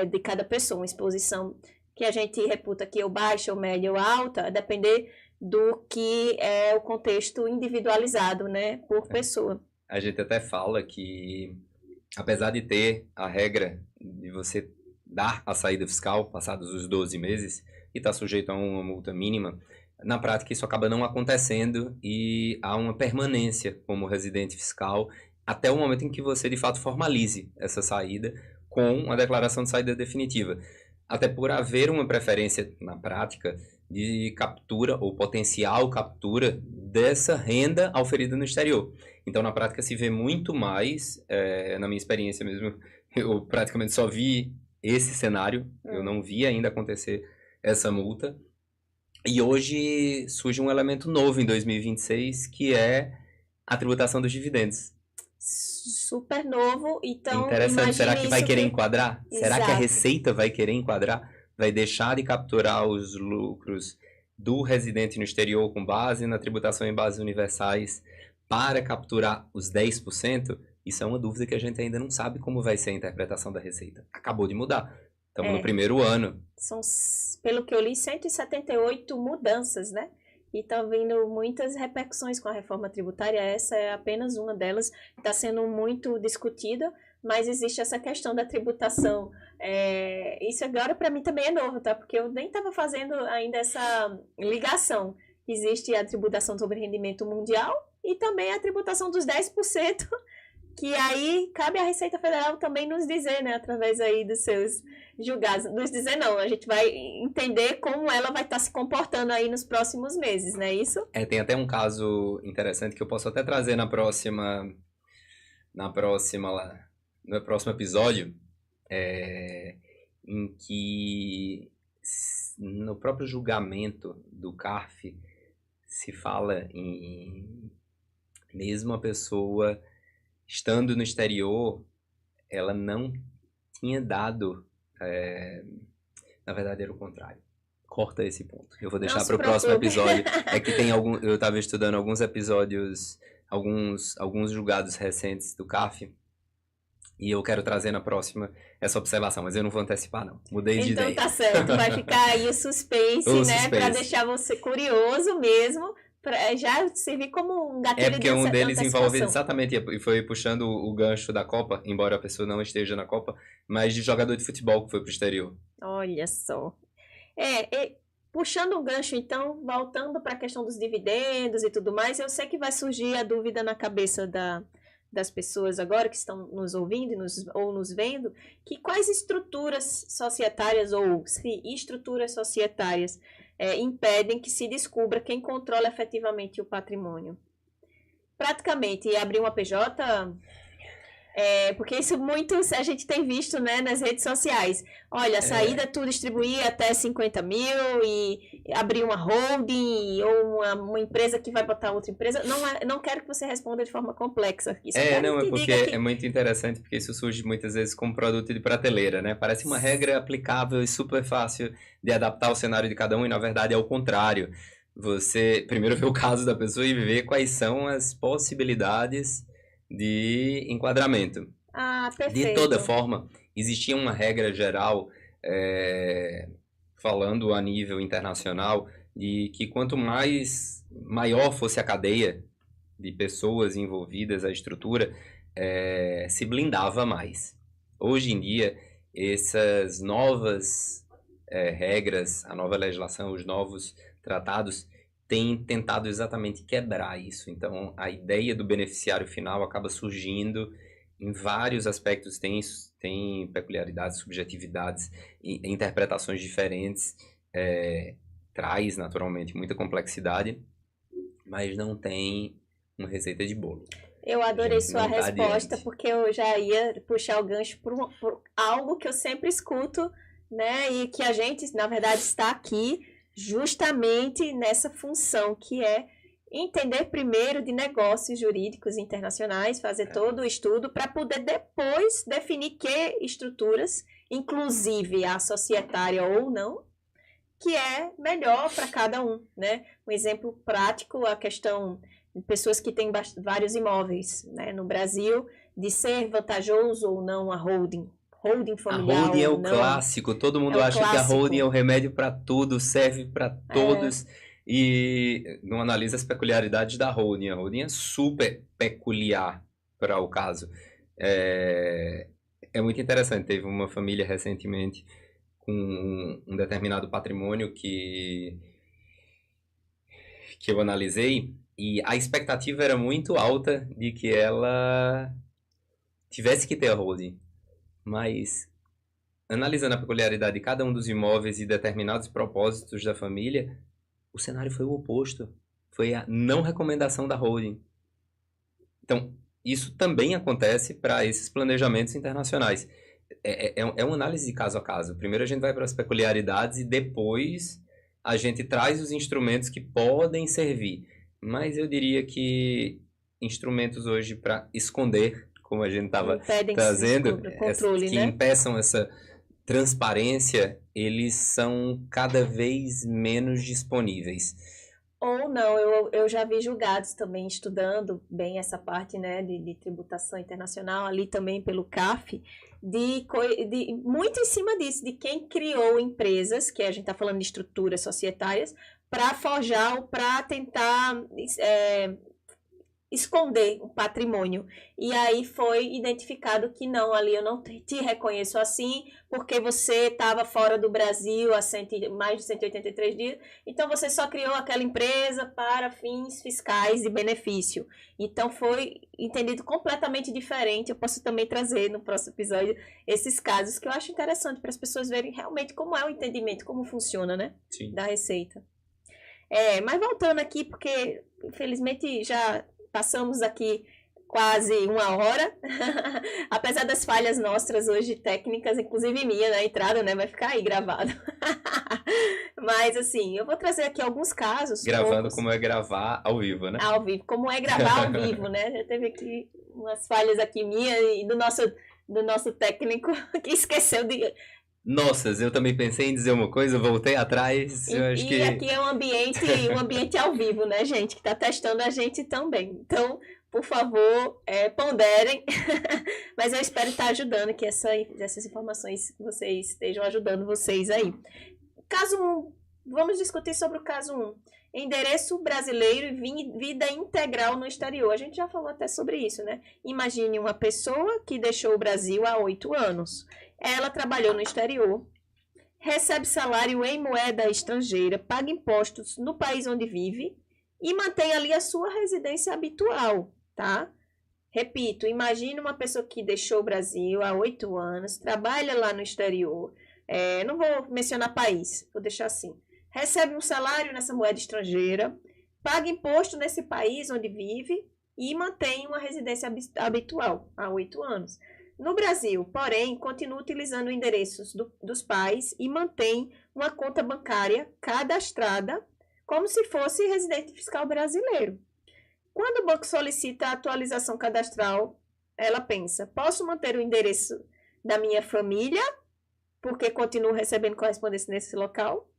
de cada pessoa. Uma exposição que a gente reputa que é baixa, ou média ou alta, a depender do que é o contexto individualizado, né, por pessoa. A gente até fala que, apesar de ter a regra de você dar a saída fiscal passados os 12 meses e estar sujeito a uma multa mínima, na prática isso acaba não acontecendo e há uma permanência como residente fiscal até o momento em que você de fato formalize essa saída com a declaração de saída definitiva. Até por haver uma preferência na prática de captura ou potencial captura dessa renda auferida no exterior. Então, na prática, se vê muito mais, na minha experiência mesmo, eu praticamente só vi esse cenário, eu não vi ainda acontecer essa multa. E hoje surge um elemento novo em 2026, que é a tributação dos dividendos. Super novo, então Interessante, será que vai querer que... enquadrar? Exato. Será que a Receita vai querer enquadrar? Vai deixar de capturar os lucros do residente no exterior com base na tributação em bases universais para capturar os 10%? Isso é uma dúvida que a gente ainda não sabe como vai ser a interpretação da Receita. Acabou de mudar. Estamos no primeiro ano. São, pelo que eu li, 178 mudanças, né? E estão vindo muitas repercussões com a reforma tributária. Essa é apenas uma delas. Está sendo muito discutida, mas existe essa questão da tributação. Isso agora para mim também é novo, tá? Porque eu nem estava fazendo ainda essa ligação. Existe a tributação sobre rendimento mundial e também a tributação dos 10%, que aí cabe à Receita Federal também nos dizer, né? Através aí dos seus julgados. Nos dizer não, a gente vai entender como ela vai estar se comportando aí nos próximos meses, não é isso? Tem até um caso interessante que eu posso até trazer no próximo episódio, em que no próprio julgamento do CARF se fala em mesmo a pessoa estando no exterior, ela não tinha dado, na verdade era o contrário. Corta esse ponto. Eu vou deixar para o próximo episódio. É que tem eu estava estudando alguns episódios, alguns julgados recentes do CARF, e eu quero trazer na próxima essa observação, mas eu não vou antecipar, não. Mudei de ideia. Então tá certo, vai ficar aí o suspense, né? Para deixar você curioso mesmo, já servir como um gatilho É porque de um deles envolve antecipação. exatamente, e foi puxando o gancho da Copa, embora a pessoa não esteja na Copa, mas de jogador de futebol que foi pro exterior. Olha só. Puxando o gancho, então, voltando para a questão dos dividendos e tudo mais, eu sei que vai surgir a dúvida na cabeça das pessoas agora que estão nos ouvindo ou nos vendo, que quais estruturas societárias ou se estruturas societárias impedem que se descubra quem controla efetivamente o patrimônio. Praticamente, abrir uma PJ... porque isso muito a gente tem visto, né, nas redes sociais. Olha, a saída é tu distribuir até 50 mil e abrir uma holding ou uma empresa que vai botar outra empresa. Não quero que você responda de forma complexa aqui. Não, é porque é muito interessante, porque isso surge muitas vezes como produto de prateleira, né? Parece uma regra aplicável e super fácil de adaptar ao cenário de cada um, e na verdade é o contrário. Você primeiro vê o caso da pessoa e vê quais são as possibilidades de enquadramento. Perfeito. De toda forma, existia uma regra geral, falando a nível internacional, de que quanto maior fosse a cadeia de pessoas envolvidas, a estrutura, se blindava mais. Hoje em dia, essas novas regras, a nova legislação, os novos tratados, tem tentado exatamente quebrar isso. Então, a ideia do beneficiário final acaba surgindo em vários aspectos, tem peculiaridades, subjetividades, interpretações diferentes, traz, naturalmente, muita complexidade, mas não tem uma receita de bolo. Eu adorei sua resposta, porque eu já ia puxar o gancho por algo que eu sempre escuto, né, e que a gente, na verdade, está aqui justamente nessa função, que é entender primeiro de negócios jurídicos internacionais, fazer todo o estudo para poder depois definir que estruturas, inclusive a societária ou não, que é melhor para cada um, né? Um exemplo prático, a questão de pessoas que têm vários imóveis, né, no Brasil, de ser vantajoso ou não a holding familiar. A holding é o clássico, todo mundo acha que a holding é o remédio para tudo, serve para todos, e não analisa as peculiaridades da holding. A holding é super peculiar para o caso. É muito interessante, teve uma família recentemente com um determinado patrimônio que eu analisei, e a expectativa era muito alta de que ela tivesse que ter a holding. Mas, analisando a peculiaridade de cada um dos imóveis e determinados propósitos da família, o cenário foi o oposto. Foi a não recomendação da holding. Então, isso também acontece para esses planejamentos internacionais. É uma análise de caso a caso. Primeiro a gente vai para as peculiaridades e depois a gente traz os instrumentos que podem servir. Mas eu diria que instrumentos hoje para esconder, como a gente estava trazendo, controle, que impeçam essa transparência, eles são cada vez menos disponíveis. Ou não, eu já vi julgados também estudando bem essa parte, né, de tributação internacional, ali também pelo CAF, muito em cima disso, de quem criou empresas, que a gente está falando de estruturas societárias, para forjar ou para tentar esconder o patrimônio. E aí foi identificado que não, ali eu não te reconheço assim, porque você estava fora do Brasil há mais de 183 dias, então você só criou aquela empresa para fins fiscais e benefício. Então foi entendido completamente diferente. Eu posso também trazer no próximo episódio esses casos que eu acho interessante para as pessoas verem realmente como é o entendimento, como funciona, né? Sim. Da receita. Mas voltando aqui, porque infelizmente já passamos aqui quase 1 hora, apesar das falhas nossas hoje técnicas, inclusive minha na entrada, né, vai ficar aí gravado. Mas assim, eu vou trazer aqui alguns casos. Gravando como é gravar ao vivo, né? Ao vivo, como é gravar ao vivo, né? Já teve aqui umas falhas aqui minha e do nosso técnico que esqueceu de... Nossas, eu também pensei em dizer uma coisa, voltei atrás. E aqui é um ambiente ao vivo, né, gente? Que tá testando a gente também. Então, por favor, ponderem. Mas eu espero estar ajudando, que essas informações que vocês estejam ajudando vocês aí. Caso 1, vamos discutir sobre o caso 1. endereço brasileiro e vida integral no exterior. A gente já falou até sobre isso, né? Imagine uma pessoa que deixou o Brasil há 8 anos. Ela trabalhou no exterior, recebe salário em moeda estrangeira, paga impostos no país onde vive e mantém ali a sua residência habitual, tá? Repito, imagine uma pessoa que deixou o Brasil há 8 anos, trabalha lá no exterior, não vou mencionar país, vou deixar assim. Recebe um salário nessa moeda estrangeira, paga imposto nesse país onde vive e mantém uma residência habitual há 8 anos. No Brasil, porém, continua utilizando endereços dos pais e mantém uma conta bancária cadastrada como se fosse residente fiscal brasileiro. Quando o banco solicita a atualização cadastral, ela pensa, posso manter o endereço da minha família, porque continuo recebendo correspondência nesse local,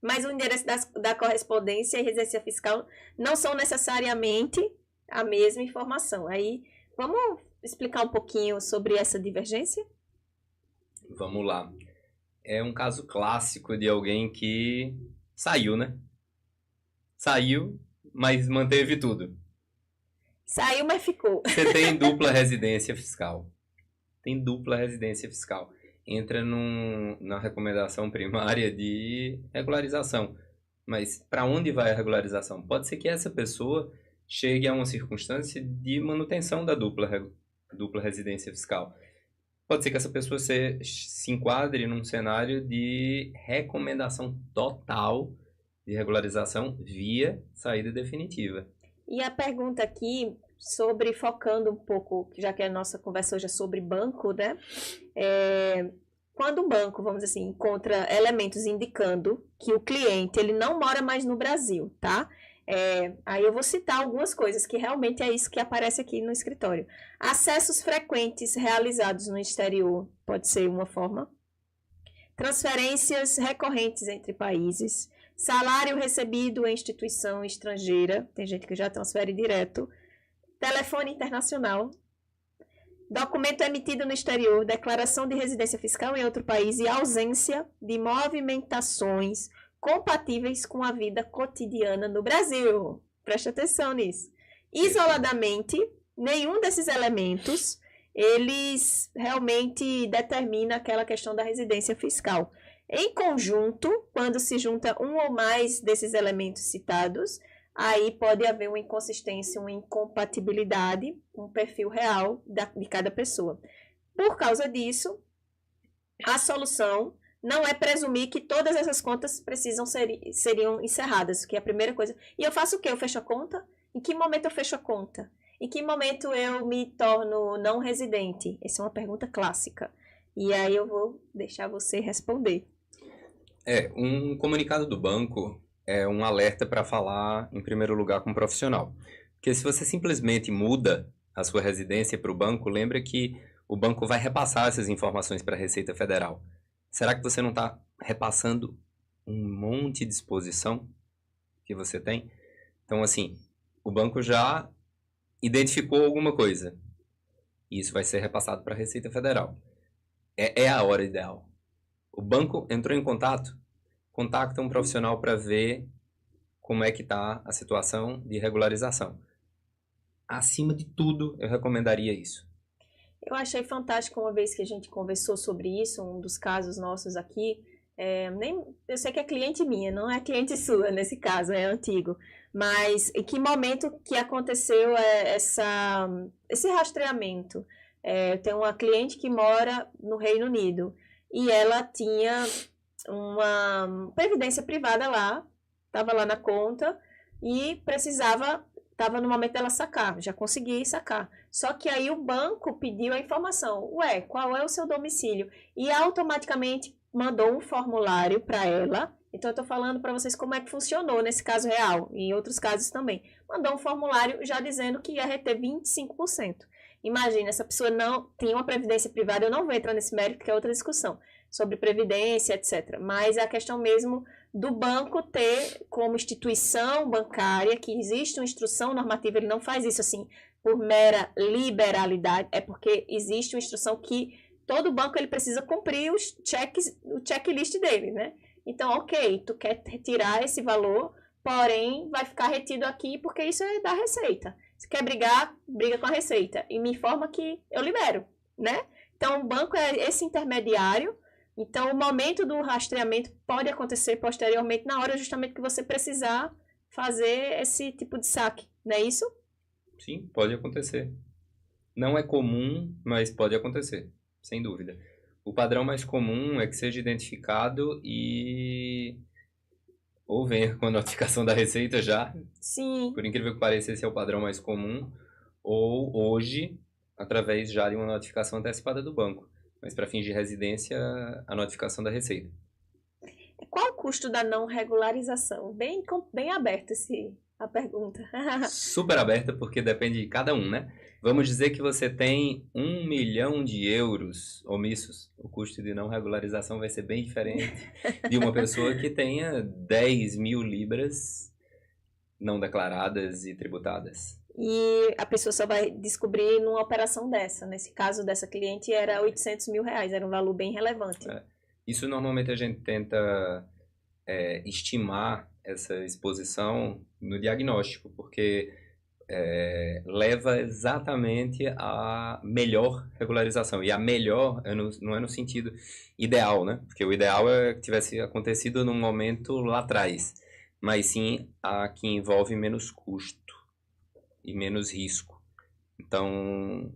mas o endereço da correspondência e residência fiscal não são necessariamente a mesma informação. Aí, vamos explicar um pouquinho sobre essa divergência? Vamos lá. É um caso clássico de alguém que saiu, né? Saiu, mas manteve tudo. Saiu, mas ficou. Você tem dupla residência fiscal. Tem dupla residência fiscal. Entra na recomendação primária de regularização. Mas para onde vai a regularização? Pode ser que essa pessoa chegue a uma circunstância de manutenção da dupla residência fiscal. Pode ser que essa pessoa se enquadre num cenário de recomendação total de regularização via saída definitiva. E a pergunta aqui, focando um pouco, já que a nossa conversa hoje é sobre banco, né? Quando o banco, vamos dizer assim, encontra elementos indicando que o cliente ele não mora mais no Brasil, tá? Aí eu vou citar algumas coisas que realmente é isso que aparece aqui no escritório. Acessos frequentes realizados no exterior, pode ser uma forma. Transferências recorrentes entre países. Salário recebido em instituição estrangeira, tem gente que já transfere direto. Telefone internacional. Documento emitido no exterior, declaração de residência fiscal em outro país e ausência de movimentações compatíveis com a vida cotidiana no Brasil. Preste atenção nisso. Isoladamente, nenhum desses elementos, eles realmente determina aquela questão da residência fiscal. Em conjunto, quando se junta um ou mais desses elementos citados, aí pode haver uma inconsistência, uma incompatibilidade, um perfil real de cada pessoa. Por causa disso, a solução não é presumir que todas essas contas seriam encerradas, que é a primeira coisa. E eu faço o quê? Eu fecho a conta? Em que momento eu fecho a conta? Em que momento eu me torno não residente? Essa é uma pergunta clássica. E aí eu vou deixar você responder. Um comunicado do banco é um alerta para falar, em primeiro lugar, com o profissional. Porque se você simplesmente muda a sua residência para o banco, lembra que o banco vai repassar essas informações para a Receita Federal. Será que você não está repassando um monte de disposição que você tem? Então, assim, o banco já identificou alguma coisa. E isso vai ser repassado para a Receita Federal. É a hora ideal. O banco entrou em contato, contacta um profissional para ver como é que está a situação de regularização. Acima de tudo, eu recomendaria isso. Eu achei fantástico uma vez que a gente conversou sobre isso, um dos casos nossos aqui. Eu sei que é cliente minha, não é cliente sua nesse caso, é antigo. Mas em que momento que aconteceu esse rastreamento? Eu tenho uma cliente que mora no Reino Unido e ela tinha uma previdência privada lá, estava lá na conta e estava no momento dela sacar, já consegui sacar. Só que aí o banco pediu a informação, qual é o seu domicílio? E automaticamente mandou um formulário para ela. Então, eu estou falando para vocês como é que funcionou nesse caso real, e em outros casos também. Mandou um formulário já dizendo que ia reter 25%. Imagina, essa pessoa não tinha uma previdência privada, eu não vou entrar nesse mérito, que é outra discussão, sobre previdência, etc. Mas é a questão mesmo do banco ter como instituição bancária, que existe uma instrução normativa, ele não faz isso assim por mera liberalidade, é porque existe uma instrução que todo banco ele precisa cumprir o checklist dele, né? Então, ok, tu quer retirar esse valor porém vai ficar retido aqui porque isso é da Receita. Se quer brigar, briga com a Receita e me informa que eu libero, né? Então, o banco é esse intermediário. Então, o momento do rastreamento pode acontecer posteriormente, na hora justamente que você precisar fazer esse tipo de saque, não é isso? Sim, pode acontecer. Não é comum, mas pode acontecer, sem dúvida. O padrão mais comum é que seja identificado e ou venha com a notificação da Receita já, Sim. por incrível que pareça, esse é o padrão mais comum, ou hoje, através já de uma notificação antecipada do banco. Mas para fins de residência, a notificação da Receita. Qual o custo da não regularização? Bem aberta a pergunta. Super aberta, porque depende de cada um, né? Vamos dizer que você tem 1 milhão de euros omissos. O custo de não regularização vai ser bem diferente de uma pessoa que tenha 10 mil libras não declaradas e tributadas. E a pessoa só vai descobrir numa operação dessa. Nesse caso dessa cliente era 800 mil reais, era um valor bem relevante. Isso normalmente a gente tenta estimar essa exposição no diagnóstico, porque leva exatamente à melhor regularização. E a melhor não é no sentido ideal, né? Porque o ideal é que tivesse acontecido num momento lá atrás, mas sim a que envolve menos custo e menos risco. Então,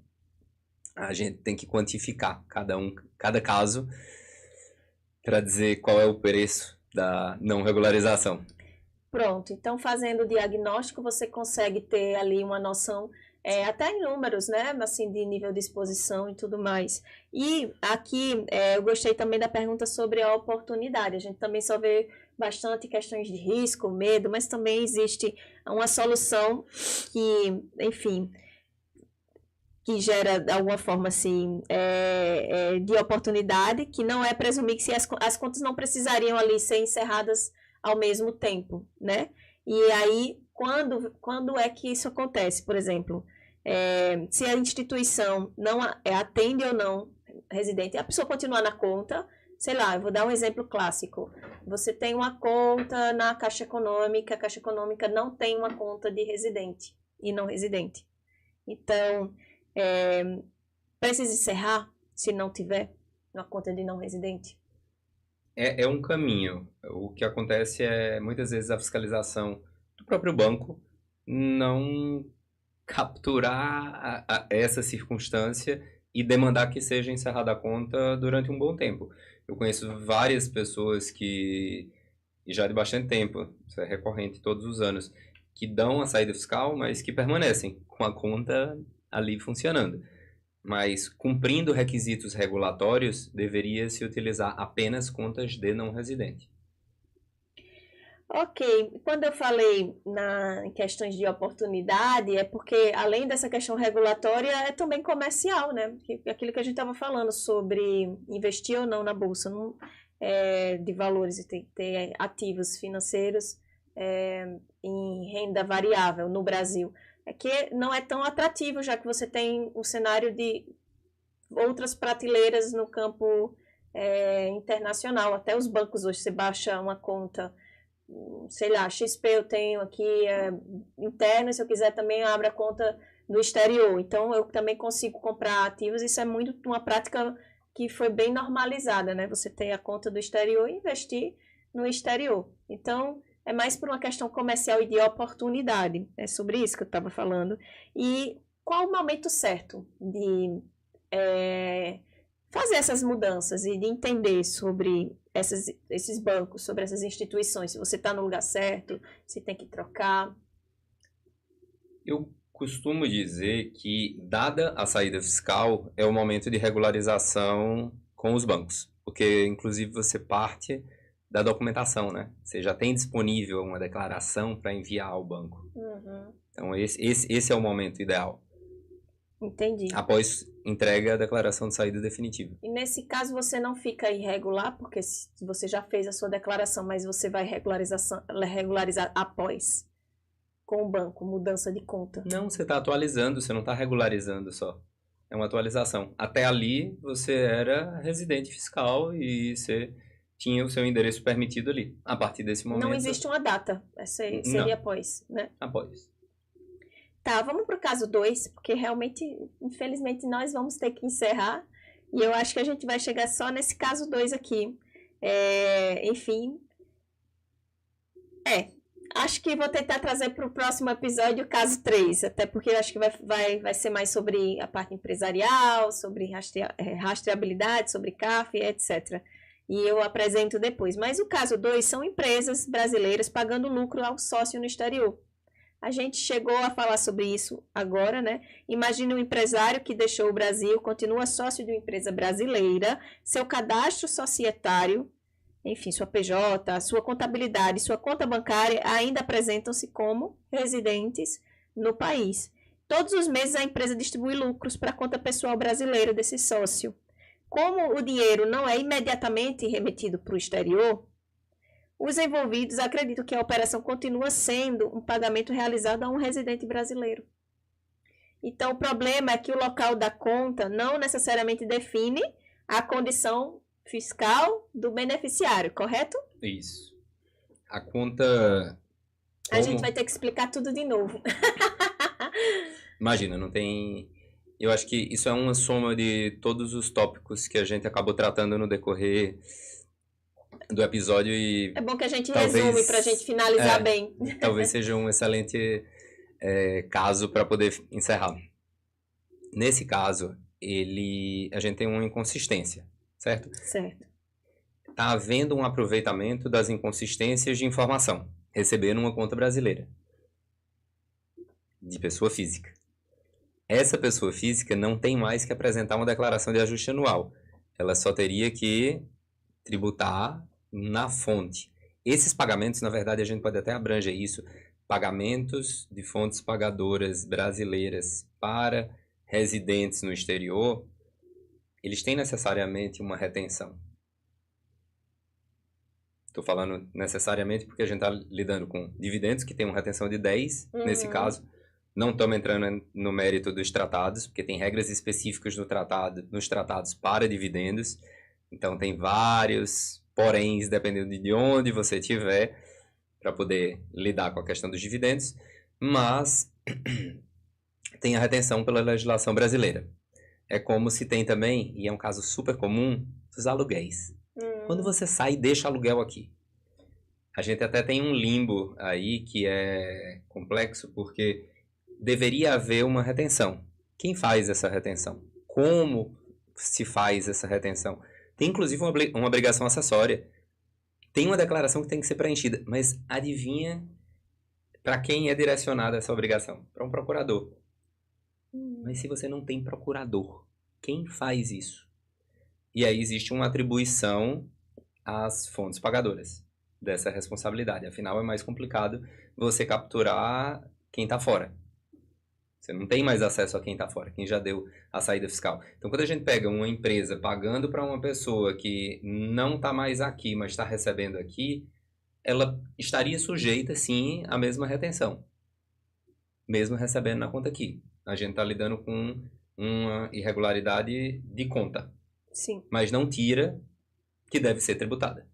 a gente tem que quantificar cada caso para dizer qual é o preço da não regularização. Pronto, então fazendo o diagnóstico você consegue ter ali uma noção, até em números, né, assim, de nível de exposição e tudo mais. E aqui eu gostei também da pergunta sobre a oportunidade, a gente também só vê bastante questões de risco, medo, mas também existe uma solução que, enfim, que gera de alguma forma assim de oportunidade, que não é presumir que as contas não precisariam ali ser encerradas ao mesmo tempo, né? E aí, quando é que isso acontece? Por exemplo, se a instituição não atende ou não residente, a pessoa continua na conta, sei lá, eu vou dar um exemplo clássico. Você tem uma conta na Caixa Econômica, a Caixa Econômica não tem uma conta de residente e não residente. Então, precisa encerrar se não tiver uma conta de não residente? É um caminho. O que acontece é, muitas vezes, a fiscalização do próprio banco não capturar essa circunstância e demandar que seja encerrada a conta durante um bom tempo. Eu conheço várias pessoas que, e já de bastante tempo, isso é recorrente todos os anos, que dão a saída fiscal, mas que permanecem com a conta ali funcionando. Mas, cumprindo requisitos regulatórios, deveria se utilizar apenas contas de não residente. Ok, quando eu falei em questões de oportunidade, é porque além dessa questão regulatória, é também comercial, né? Aquilo que a gente estava falando sobre investir ou não na bolsa de valores e ter ativos financeiros em renda variável no Brasil. É que não é tão atrativo, já que você tem um cenário de outras prateleiras no campo internacional. Até os bancos hoje, você baixa uma conta, sei lá, XP eu tenho aqui interno, e se eu quiser também eu abro a conta do exterior. Então, eu também consigo comprar ativos. Isso é muito uma prática que foi bem normalizada, né? Você tem a conta do exterior e investir no exterior. Então, é mais por uma questão comercial e de oportunidade. É sobre isso que eu estava falando. E qual o momento certo de fazer essas mudanças e de entender sobre esses bancos, sobre essas instituições? Se você está no lugar certo, se tem que trocar? Eu costumo dizer que, dada a saída fiscal, é o momento de regularização com os bancos. Porque, inclusive, você parte da documentação, né? Você já tem disponível uma declaração para enviar ao banco. Uhum. Então, esse é o momento ideal. Entendi. Após entrega a declaração de saída definitiva. E nesse caso você não fica irregular, porque você já fez a sua declaração, mas você vai regularizar após com o banco, mudança de conta. Não, você está atualizando, você não está regularizando só. É uma atualização. Até ali você era residente fiscal e você tinha o seu endereço permitido ali. A partir desse momento... Não existe uma data. Essa seria após, né? Após. Tá, vamos para o caso 2, porque realmente, infelizmente, nós vamos ter que encerrar. E eu acho que a gente vai chegar só nesse caso 2 aqui. Enfim. Acho que vou tentar trazer para o próximo episódio o caso 3, até porque eu acho que vai ser mais sobre a parte empresarial, sobre rastreabilidade, sobre CAF, etc. E eu apresento depois. Mas o caso 2 são empresas brasileiras pagando lucro ao sócio no exterior. A gente chegou a falar sobre isso agora, né? Imagine um empresário que deixou o Brasil, continua sócio de uma empresa brasileira, seu cadastro societário, enfim, sua PJ, sua contabilidade, sua conta bancária ainda apresentam-se como residentes no país. Todos os meses a empresa distribui lucros para a conta pessoal brasileira desse sócio. Como o dinheiro não é imediatamente remetido para o exterior, os envolvidos acreditam que a operação continua sendo um pagamento realizado a um residente brasileiro. Então, o problema é que o local da conta não necessariamente define a condição fiscal do beneficiário, correto? Isso. A conta... A gente vai ter que explicar tudo de novo. Imagina, não tem... Eu acho que isso é uma soma de todos os tópicos que a gente acabou tratando no decorrer do episódio e... É bom que a gente resume para a gente finalizar bem. Talvez seja um excelente caso para poder encerrar. Nesse caso, a gente tem uma inconsistência, certo? Certo. Está havendo um aproveitamento das inconsistências de informação, recebendo uma conta brasileira, de pessoa física. Essa pessoa física não tem mais que apresentar uma declaração de ajuste anual. Ela só teria que tributar na fonte. Esses pagamentos, na verdade, a gente pode até abranger isso, pagamentos de fontes pagadoras brasileiras para residentes no exterior, eles têm necessariamente uma retenção. Estou falando necessariamente porque a gente está lidando com dividendos que tem uma retenção de 10, nesse caso. Não estamos entrando no mérito dos tratados, porque tem regras específicas nos tratados para dividendos. Então, tem vários poréns, dependendo de onde você estiver, para poder lidar com a questão dos dividendos. Mas tem a retenção pela legislação brasileira. É como se tem também, e é um caso super comum, os aluguéis. Quando você sai e deixa aluguel aqui. A gente até tem um limbo aí que é complexo, porque deveria haver uma retenção. Quem faz essa retenção? Como se faz essa retenção? Tem inclusive uma obrigação acessória. Tem uma declaração que tem que ser preenchida. Mas adivinha para quem é direcionada essa obrigação? Para um procurador. Mas se você não tem procurador, quem faz isso? E aí existe uma atribuição às fontes pagadoras dessa responsabilidade. Afinal, é mais complicado você capturar quem está fora. Você não tem mais acesso a quem está fora, quem já deu a saída fiscal. Então, quando a gente pega uma empresa pagando para uma pessoa que não está mais aqui, mas está recebendo aqui, ela estaria sujeita, sim, à mesma retenção. Mesmo recebendo na conta aqui. A gente está lidando com uma irregularidade de conta. Sim. Mas não tira que deve ser tributada.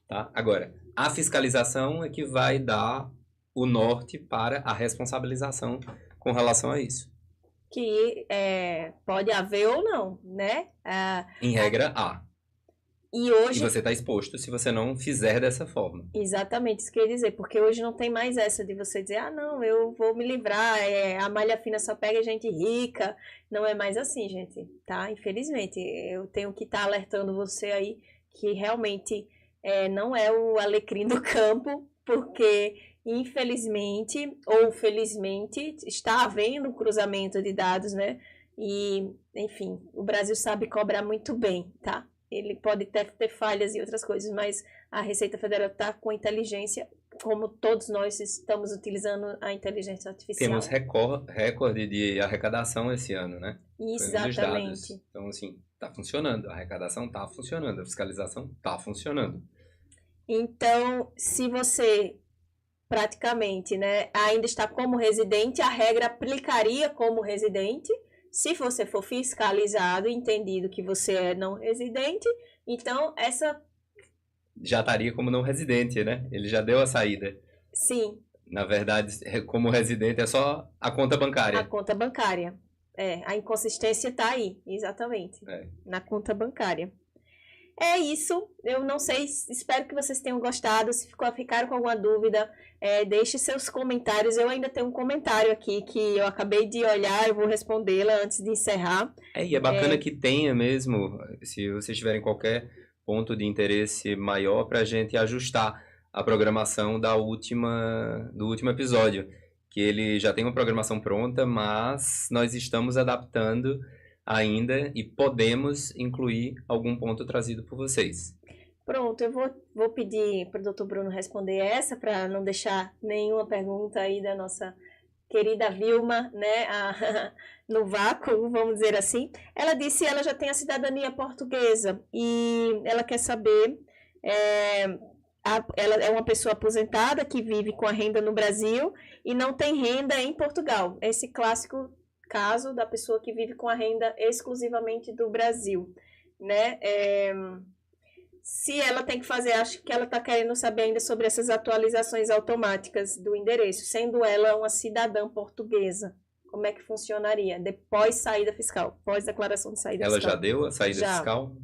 Tá? Agora, a fiscalização é que vai dar o norte para a responsabilização com relação a isso. Que pode haver ou não, né? Em regra, há. E hoje... E você está exposto se você não fizer dessa forma. Exatamente, isso que eu ia dizer, porque hoje não tem mais essa de você dizer, ah, não, eu vou me livrar, a malha fina só pega gente rica. Não é mais assim, gente, tá? Infelizmente, eu tenho que estar alertando você aí que realmente não é o alecrim do campo, porque infelizmente ou felizmente está havendo um cruzamento de dados, né? E, enfim, o Brasil sabe cobrar muito bem, tá? Ele pode ter falhas e outras coisas, mas a Receita Federal está com inteligência, como todos nós estamos utilizando a inteligência artificial. Temos recorde de arrecadação esse ano, né? Exatamente. Então, assim, está funcionando. A arrecadação está funcionando. A fiscalização está funcionando. Então, se você praticamente, né, ainda está como residente, a regra aplicaria como residente. Se você for fiscalizado, entendido que você é não residente, então essa... Já estaria como não residente, né? Ele já deu a saída. Sim. Na verdade, como residente é só a conta bancária. A conta bancária. A inconsistência está aí, exatamente. Na conta bancária. É isso, eu não sei, espero que vocês tenham gostado. Se ficaram com alguma dúvida, deixe seus comentários. Eu ainda tenho um comentário aqui que eu acabei de olhar, eu vou respondê-la antes de encerrar. E é bacana que tenha mesmo, se vocês tiverem qualquer ponto de interesse maior, para a gente ajustar a programação do último episódio, que ele já tem uma programação pronta, mas nós estamos adaptando ainda e podemos incluir algum ponto trazido por vocês. Pronto, eu vou pedir para o Dr. Bruno responder essa, para não deixar nenhuma pergunta aí da nossa querida Vilma, né, no vácuo, vamos dizer assim. Ela disse que ela já tem a cidadania portuguesa e ela quer saber, ela é uma pessoa aposentada que vive com a renda no Brasil e não tem renda em Portugal. Esse clássico caso da pessoa que vive com a renda exclusivamente do Brasil, né? Se ela tem que fazer, acho que ela está querendo saber ainda sobre essas atualizações automáticas do endereço, sendo ela uma cidadã portuguesa. Como é que funcionaria? Depois saída fiscal, pós-declaração de saída fiscal. Ela já deu a saída fiscal?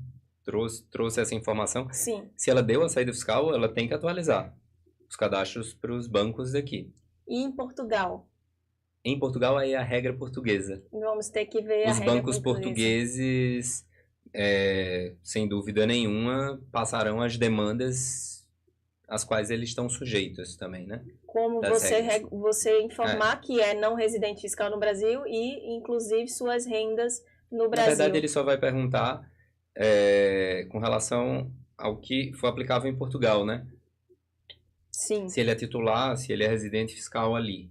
Trouxe essa informação? Sim. Se ela deu a saída fiscal, ela tem que atualizar os cadastros para os bancos daqui. E em Portugal? Em Portugal, aí é a regra portuguesa. Vamos ter que ver a regra portuguesa. Os bancos portugueses, sem dúvida nenhuma, passarão as demandas às quais eles estão sujeitos também, né? Como você informar que é não residente fiscal no Brasil e, inclusive, suas rendas no Brasil. Na verdade, ele só vai perguntar com relação ao que foi aplicável em Portugal, né? Sim. Se ele é titular, se ele é residente fiscal ali.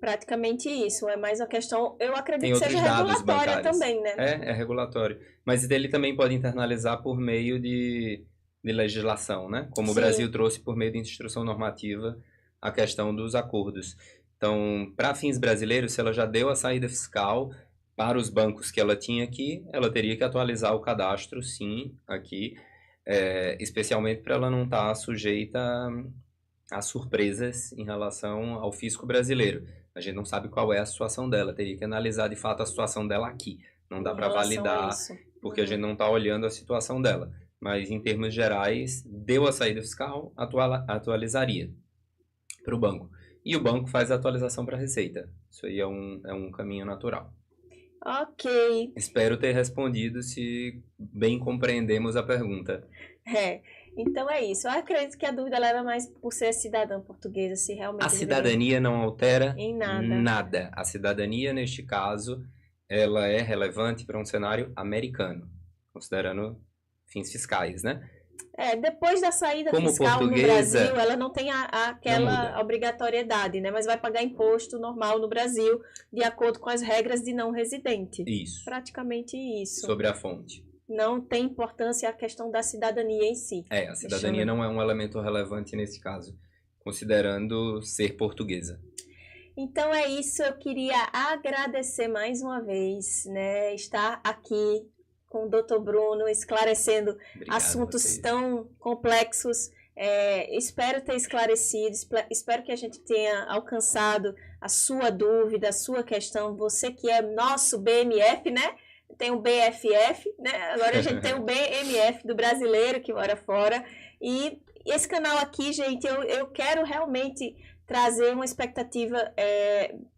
Praticamente isso, é mais uma questão, eu acredito que seja regulatória também, né? É regulatório. Mas ele também pode internalizar por meio de legislação, né? Como Sim. O Brasil trouxe por meio de instrução normativa a questão dos acordos. Então, para fins brasileiros, se ela já deu a saída fiscal para os bancos que ela tinha aqui, ela teria que atualizar o cadastro, sim, aqui, especialmente para ela não estar sujeita a surpresas em relação ao fisco brasileiro. A gente não sabe qual é a situação dela, teria que analisar de fato a situação dela aqui. Não dá para validar, porque a gente não está olhando a situação dela. Mas em termos gerais, deu a saída fiscal, atualizaria para o banco. E o banco faz a atualização para a Receita. Isso aí é um caminho natural. Ok. Espero ter respondido, se bem compreendemos a pergunta. Então é isso. Eu acredito que a dúvida era mais por ser cidadã portuguesa, se realmente... A cidadania não altera em nada. A cidadania, neste caso, ela é relevante para um cenário americano, considerando fins fiscais, né? Depois da saída fiscal no Brasil, ela não tem aquela obrigatoriedade, né? Mas vai pagar imposto normal no Brasil, de acordo com as regras de não residente. Isso. Praticamente isso. Sobre a fonte. Não tem importância a questão da cidadania em si. A cidadania não é um elemento relevante nesse caso, considerando ser portuguesa. Então é isso, eu queria agradecer mais uma vez, né? Estar aqui com o Dr. Bruno, esclarecendo assuntos tão complexos. Espero ter esclarecido, espero que a gente tenha alcançado a sua dúvida, a sua questão. Você que é nosso BMF, né? Tem o BFF, né? Agora a gente tem o BMF do brasileiro que mora fora. E esse canal aqui, gente, eu quero realmente trazer uma expectativa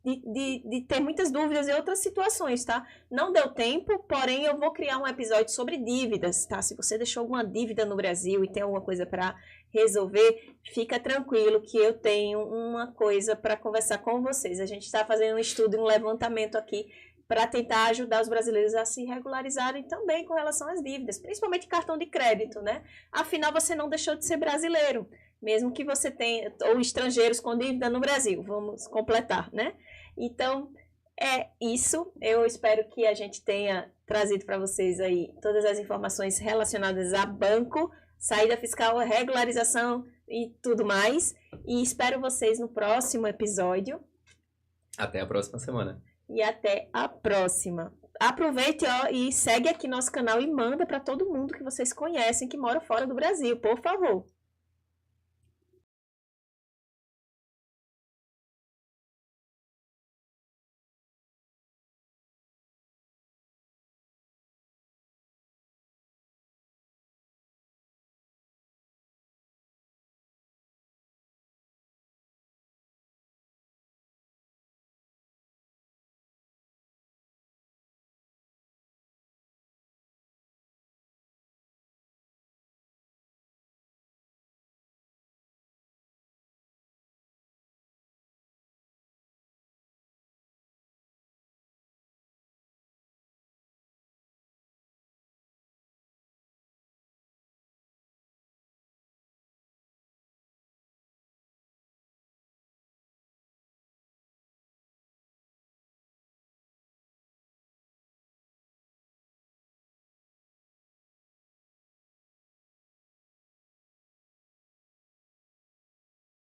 de ter muitas dúvidas em outras situações, tá? Não deu tempo, porém eu vou criar um episódio sobre dívidas, tá? Se você deixou alguma dívida no Brasil e tem alguma coisa para resolver, fica tranquilo que eu tenho uma coisa para conversar com vocês. A gente está fazendo um estudo, um levantamento aqui para tentar ajudar os brasileiros a se regularizarem também com relação às dívidas, principalmente cartão de crédito, né? Afinal, você não deixou de ser brasileiro, mesmo que você tenha, ou estrangeiros com dívida no Brasil, vamos completar, né? Então, é isso. Eu espero que a gente tenha trazido para vocês aí todas as informações relacionadas a banco, saída fiscal, regularização e tudo mais. E espero vocês no próximo episódio. Até a próxima semana. e até a próxima. Aproveite, ó, e segue aqui nosso canal e manda para todo mundo que vocês conhecem que mora fora do Brasil, por favor.